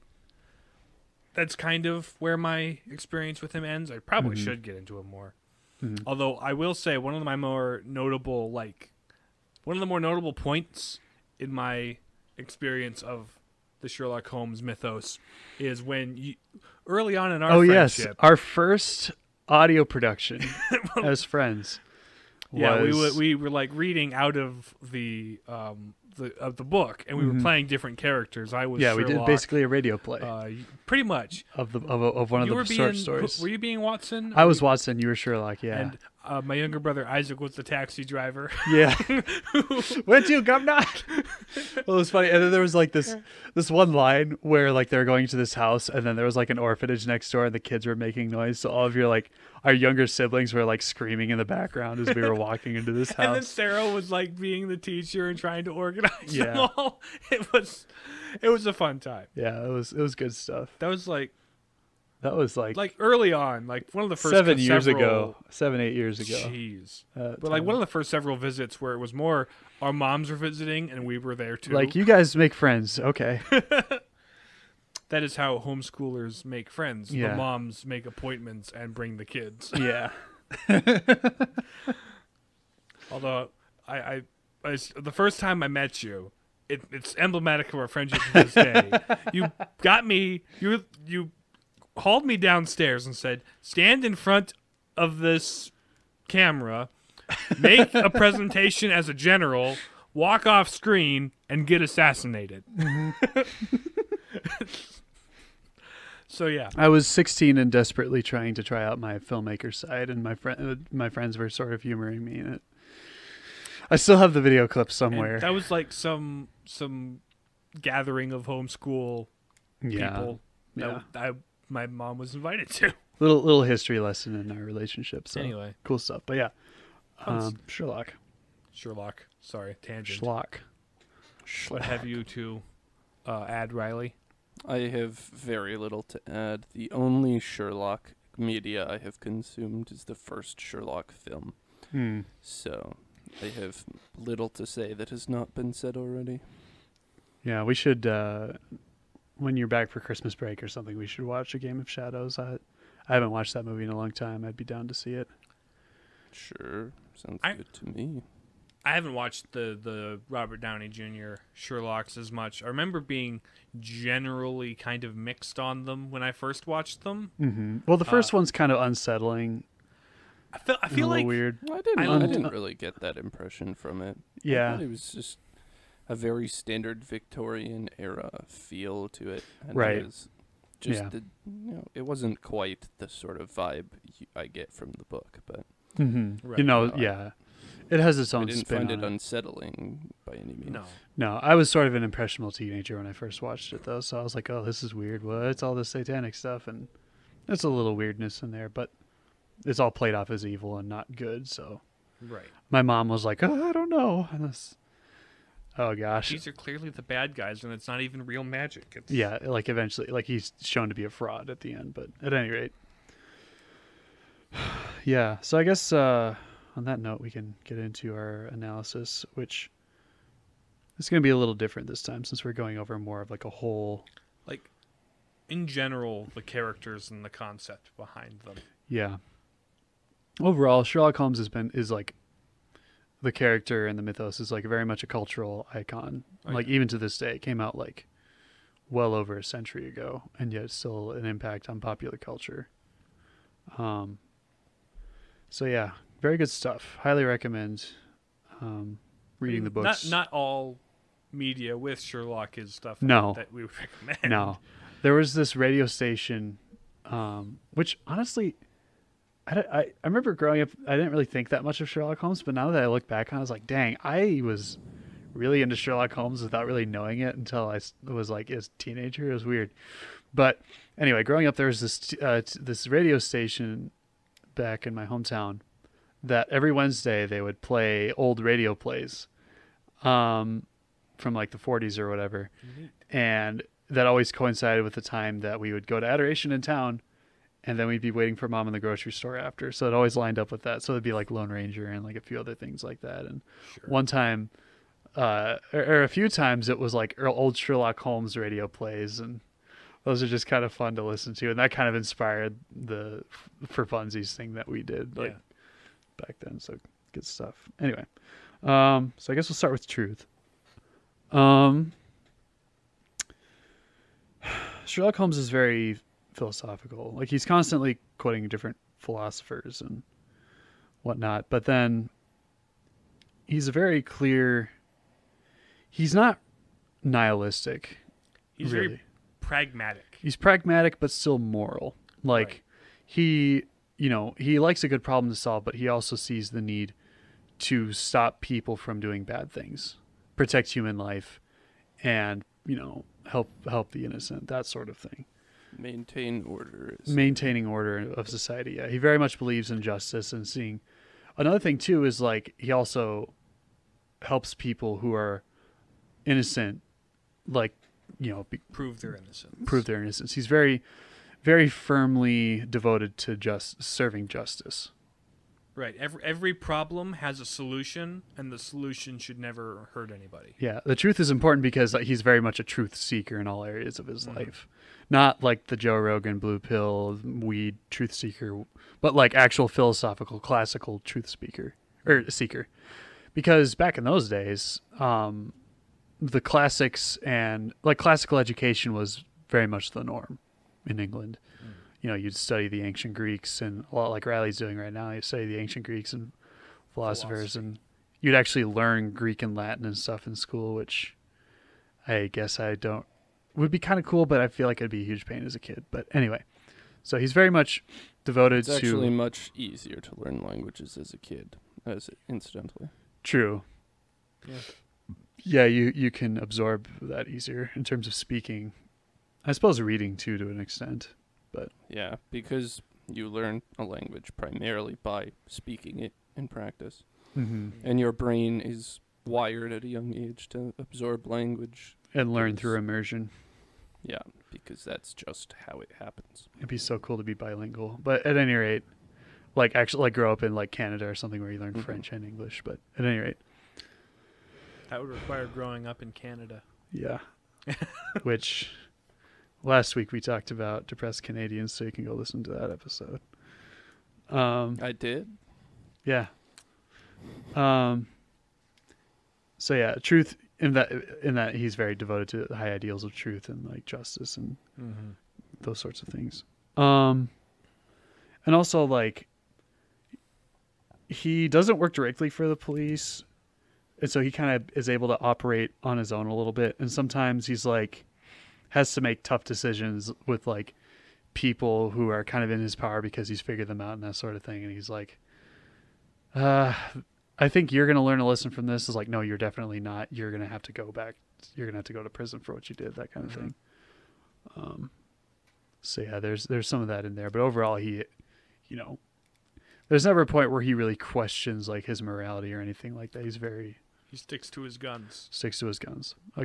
that's kind of where my experience with him ends. I probably should get into him more. Mm-hmm. Although I will say one of the more notable points in my experience of the Sherlock Holmes mythos is when early on in our friendship. Yes, our first audio production as friends. Yeah, we were like reading out of the book, and we were playing different characters. I was Sherlock. We did basically a radio play. Pretty much of one of the short stories. Were you being Watson? I was Watson. You were Sherlock. Yeah. And my younger brother Isaac was the taxi driver. Yeah. Where'd you come not? Well, it was funny. And then there was like this one line where like they were going to this house, and then there was like an orphanage next door, and the kids were making noise. So all of our younger siblings were like screaming in the background as we were walking into this house. And then Sarah was like being the teacher and trying to organize them all. It was a fun time. Yeah, it was good stuff. That was like early on, like one of the first 7 8 years ago. Jeez. But like one of the first several visits where it was more our moms were visiting and we were there too. Like, you guys make friends. Okay. That is how homeschoolers make friends. Yeah. The moms make appointments and bring the kids. Yeah. Although I the first time I met you, it's emblematic of our friendship to this day. You got me. You hauled me downstairs and said, "Stand in front of this camera, make a presentation as a general, walk off screen, and get assassinated." So yeah, I was 16 and desperately trying to try out my filmmaker side, and my friends were sort of humoring me in it. I still have the video clip somewhere. And that was like some gathering of homeschool people that my mom was invited to. Little history lesson in our relationship. So anyway, cool stuff. But yeah, Sherlock. Sorry, tangent. Schlock. What have you to add, Riley? I have very little to add. The only Sherlock media I have consumed is the first Sherlock film. So I have little to say that has not been said already. Yeah, we should, when you're back for Christmas break or something, we should watch A Game of Shadows. I haven't watched that movie in a long time. I'd be down to see it. Sure. Sounds good to me. I haven't watched the Robert Downey Jr. Sherlocks as much. I remember being generally kind of mixed on them when I first watched them. Mm-hmm. Well, the first one's kind of unsettling. I feel like weird. I didn't really get that impression from it. Yeah, I thought it was just a very standard Victorian era feel to it. And right. It was just it wasn't quite the sort of vibe I get from the book, but right. It has its own I didn't spin find on it unsettling by any means. No, I was sort of an impressionable teenager when I first watched it, though, so I was like, oh, this is weird. What's all this satanic stuff? And there's a little weirdness in there, but it's all played off as evil and not good, so... Right. My mom was like, oh, I don't know. And oh, gosh. These are clearly the bad guys, and it's not even real magic. Yeah, like, eventually, like, he's shown to be a fraud at the end, but at any rate. Yeah, so I guess... on that note, we can get into our analysis, which is going to be a little different this time since we're going over more of like a whole... Like, in general, the characters and the concept behind them. Yeah. Overall, Sherlock Holmes is like... The character and the mythos is like very much a cultural icon. Like, even to this day, it came out like well over a century ago, and yet still an impact on popular culture. So yeah... Very good stuff. Highly recommend reading the books. Not all media with Sherlock is stuff that we would recommend. No. There was this radio station, which honestly, I remember growing up, I didn't really think that much of Sherlock Holmes, but now that I look back on it, I was like, dang, I was really into Sherlock Holmes without really knowing it until I was like a teenager. It was weird. But anyway, growing up, there was this radio station back in my hometown that every Wednesday they would play old radio plays from like the 40s or whatever. Mm-hmm. And that always coincided with the time that we would go to Adoration in town and then we'd be waiting for Mom in the grocery store after. So it always lined up with that. So it'd be like Lone Ranger and like a few other things like that. And one time, or a few times, it was like old Sherlock Holmes radio plays, and those are just kind of fun to listen to. And that kind of inspired the For Funsies thing that we did back then. So good stuff. Anyway, so I guess we'll start with truth. Sherlock Holmes is very philosophical. Like, he's constantly quoting different philosophers and whatnot, but then he's very clear. He's not nihilistic. He's really very pragmatic. He's pragmatic, but still moral. Like, Right. he likes a good problem to solve, but he also sees the need to stop people from doing bad things, protect human life, and, help the innocent, that sort of thing. Maintaining order of society. Yeah, he very much believes in justice and seeing. Another thing too is like he also helps people who are innocent, like Prove their innocence. prove their innocence. He's very, very firmly devoted to serving justice. Right. Every problem has a solution, and the solution should never hurt anybody. Yeah, the truth is important because he's very much a truth seeker in all areas of his life. Not like the Joe Rogan blue pill weed truth seeker, but like actual philosophical classical truth seeker. Because back in those days, the classics and like classical education was very much the norm in England. You'd study the ancient Greeks, and a lot like Riley's doing right now. You study the ancient Greeks and philosophers, and you'd actually learn Greek and Latin and stuff in school, which I guess would be kind of cool, but I feel like it'd be a huge pain as a kid. But anyway, so he's very much devoted It's to. It's actually much easier to learn languages as a kid, incidentally. True. Yeah, you can absorb that easier in terms of speaking. I suppose reading too, to an extent. But yeah, because you learn a language primarily by speaking it in practice. Mm-hmm. And your brain is wired at a young age to absorb language. And learn through immersion. Yeah, because that's just how it happens. It'd be so cool to be bilingual. But at any rate, actually grow up in like Canada or something where you learn French and English. But at any rate. That would require growing up in Canada. Yeah. Which... Last week we talked about depressed Canadians, so you can go listen to that episode. I did? Yeah. So yeah, truth in that he's very devoted to the high ideals of truth and like justice and those sorts of things. And also like he doesn't work directly for the police, and so he kind of is able to operate on his own a little bit. And sometimes he's like has to make tough decisions with like people who are kind of in his power because he's figured them out and that sort of thing. And he's like, I think you're going to learn a lesson from this. Is like, no, you're definitely not. You're going to have to go back. You're going to have to go to prison for what you did, that kind of thing. So yeah, there's some of that in there, but overall he, there's never a point where he really questions like his morality or anything like that. He sticks to his guns.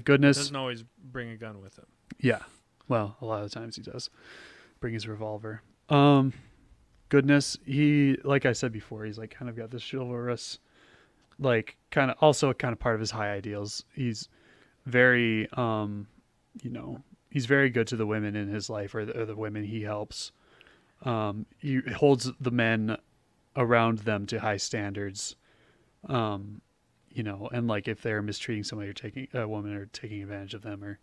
Goodness. He doesn't always bring a gun with him. Yeah. Well, a lot of times he does bring his revolver. Goodness. He, like I said before, he's like kind of got this chivalrous, like kind of part of his high ideals. He's very, he's very good to the women in his life or the women he helps. He holds the men around them to high standards. And like if they're mistreating somebody or taking a woman or taking advantage of them or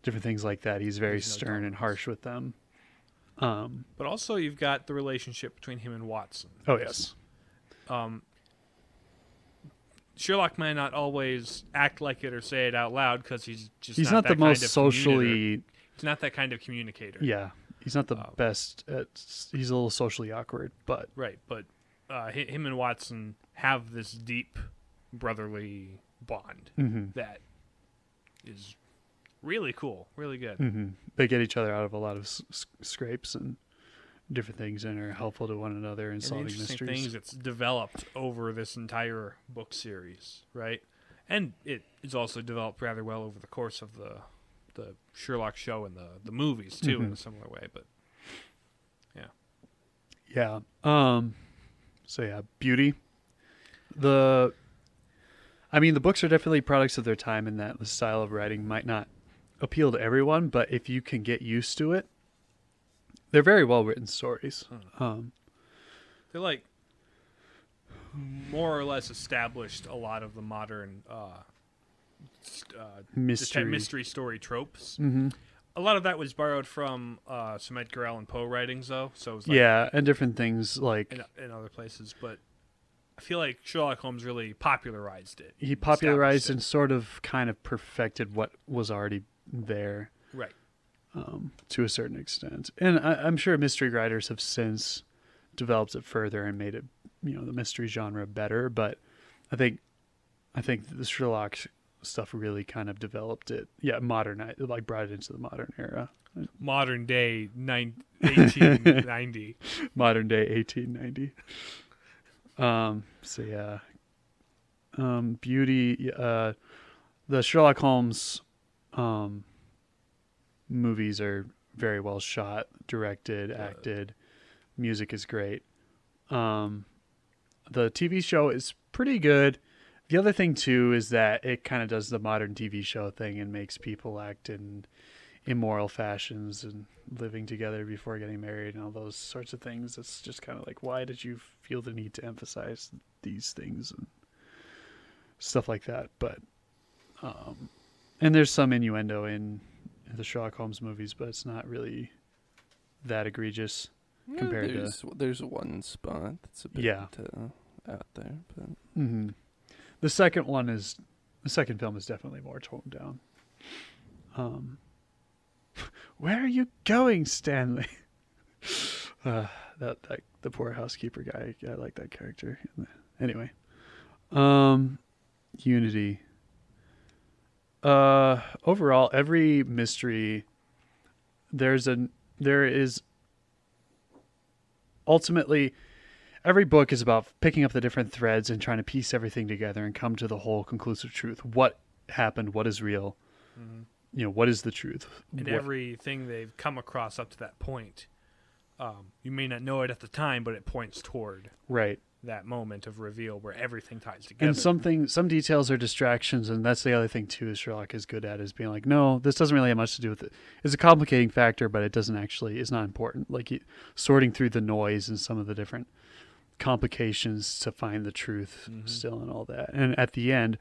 different things like that, he's very stern and harsh with them. But also you've got the relationship between him and Watson. Oh, yes. Sherlock may not always act like it or say it out loud because he's not the most socially... He's not that kind of communicator. Yeah. He's not the best at... He's a little socially awkward, but... Right, but him and Watson have this deep brotherly bond that is really cool, really good. They get each other out of a lot of scrapes and different things and are helpful to one another in solving mysteries. Things that's developed over this entire book series, right? And it is also developed rather well over the course of the Sherlock show and the movies too, in a similar way. But yeah, Yeah. So yeah, beauty. The books are definitely products of their time in that the style of writing might not appeal to everyone, but if you can get used to it, they're very well written stories. They're like more or less established a lot of the modern mystery story tropes. Mm-hmm. A lot of that was borrowed from some Edgar Allan Poe writings, though. So it was like, yeah, and different things like in other places, but I feel like Sherlock Holmes really popularized it. He popularized and sort of kind of perfected what was already there, right? To a certain extent. And I'm sure mystery writers have since developed it further and made it, the mystery genre better. But I think the Sherlock stuff really kind of developed it. Yeah, modernized, like brought it into the modern era. Modern day 1890. Modern day 1890. So yeah. Beauty. The Sherlock Holmes movies are very well shot, directed, acted. Music is great. The TV show is pretty good. The other thing too is that it kind of does the modern TV show thing and makes people act in immoral fashions and living together before getting married and all those sorts of things. It's just kind of like, why did you feel the need to emphasize these things and stuff like that? But and there's some innuendo in the Sherlock Holmes movies, but it's not really that egregious compared to. There's one spot that's a bit out there, but the second film is definitely more toned down. Where are you going, Stanley? The poor housekeeper guy. I like that character. Anyway, Unity. Overall, every mystery, there is ultimately every book is about picking up the different threads and trying to piece everything together and come to the whole conclusive truth. What happened? What is real? Mm-hmm. What is the truth? And everything they've come across up to that point, you may not know it at the time, but it points toward that moment of reveal where everything ties together. And some details are distractions, and that's the other thing too. Is Sherlock is good at is being like, no, this doesn't really have much to do with it. It's a complicating factor, but it doesn't actually. It's not important. Like sorting through the noise and some of the different complications to find the truth still and all that. And at the end,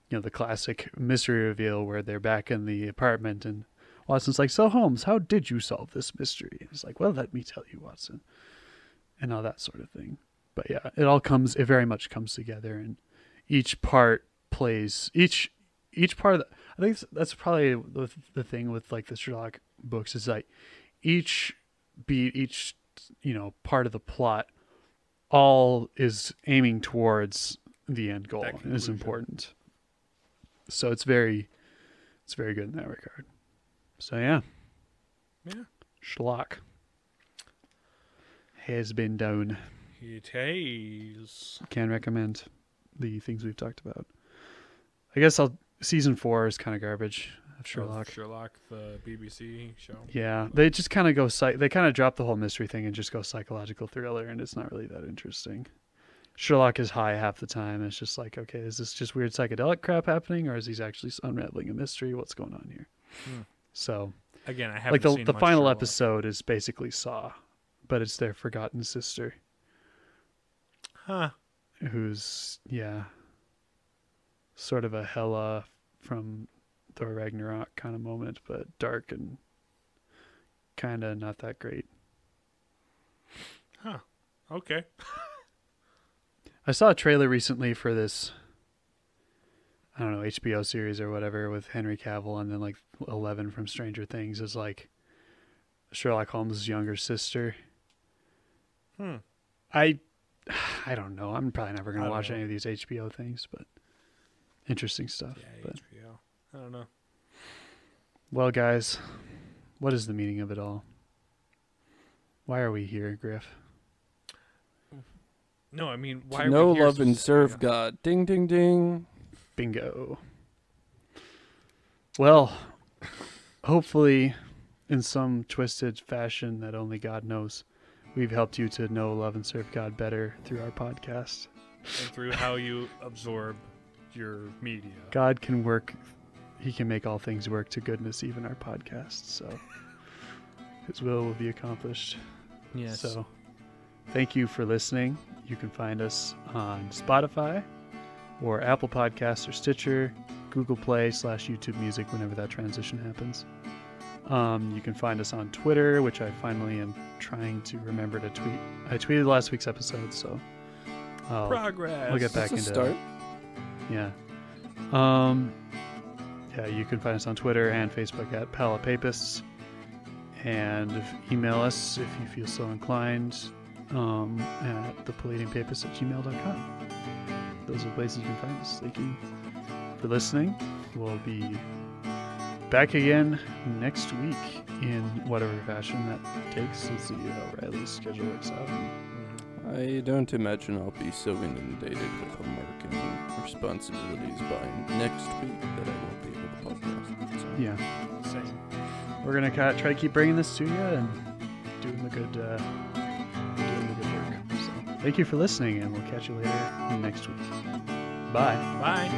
the classic mystery reveal where they're back in the apartment and Watson's like, so Holmes, how did you solve this mystery? And he's like, well, let me tell you, Watson, and all that sort of thing. But yeah, it very much comes together, and each part plays each part of I think that's probably the thing with like the Sherlock books is like each beat, each part of the plot all is aiming towards the end goal and is important. So it's very good in that regard. So yeah. Sherlock has been down. It has. Can recommend the things we've talked about. I guess season 4 is kind of garbage of Sherlock. Sherlock, the BBC show. Yeah, they just kind of go they kind of drop the whole mystery thing and just go psychological thriller, and it's not really that interesting. Sherlock is high half the time. It's just like, okay, is this just weird psychedelic crap happening, or is he actually unraveling a mystery? What's going on here? So again, I haven't seen the much final Sherlock. episode is basically Saw, but it's their forgotten sister. Who's sort of a Hela from Thor Ragnarok kind of moment, but dark and kind of not that great. Okay. I saw a trailer recently for this, I don't know, HBO series or whatever with Henry Cavill, and then like 11 from Stranger Things is like Sherlock Holmes' younger sister. I don't know. I'm probably never going to watch any of these HBO things, but interesting stuff. Yeah, HBO. I don't know. Well, guys, what is the meaning of it all? Why are we here, Griff? No, I mean, why to are know, we here love, and serve God. Ding, ding, ding. Bingo. Well, hopefully, in some twisted fashion that only God knows, we've helped you to know, love, and serve God better through our podcast. And through how you absorb your media. God can work. He can make all things work to goodness, even our podcast. So His will be accomplished. Yes. So thank you for listening. You can find us on Spotify or Apple Podcasts or Stitcher, Google Play / YouTube Music whenever that transition happens. You can find us on Twitter, which I finally am trying to remember to tweet. I tweeted last week's episode, so Progress. I'll get back That's a into start. Yeah. Yeah, you can find us on Twitter and Facebook at Palladian Papists. And email us if you feel so inclined at thepalladianpapists@gmail.com. Those are places you can find us. Thank you for listening. We'll be back again next week in whatever fashion that takes. We'll see how Riley's schedule works out. I don't imagine I'll be so inundated with homework and responsibilities by next week that I won't be able to podcast. So. Yeah. Same. We're going to try to keep bringing this to you and doing the good work. So thank you for listening, and we'll catch you later next week. Bye. Bye.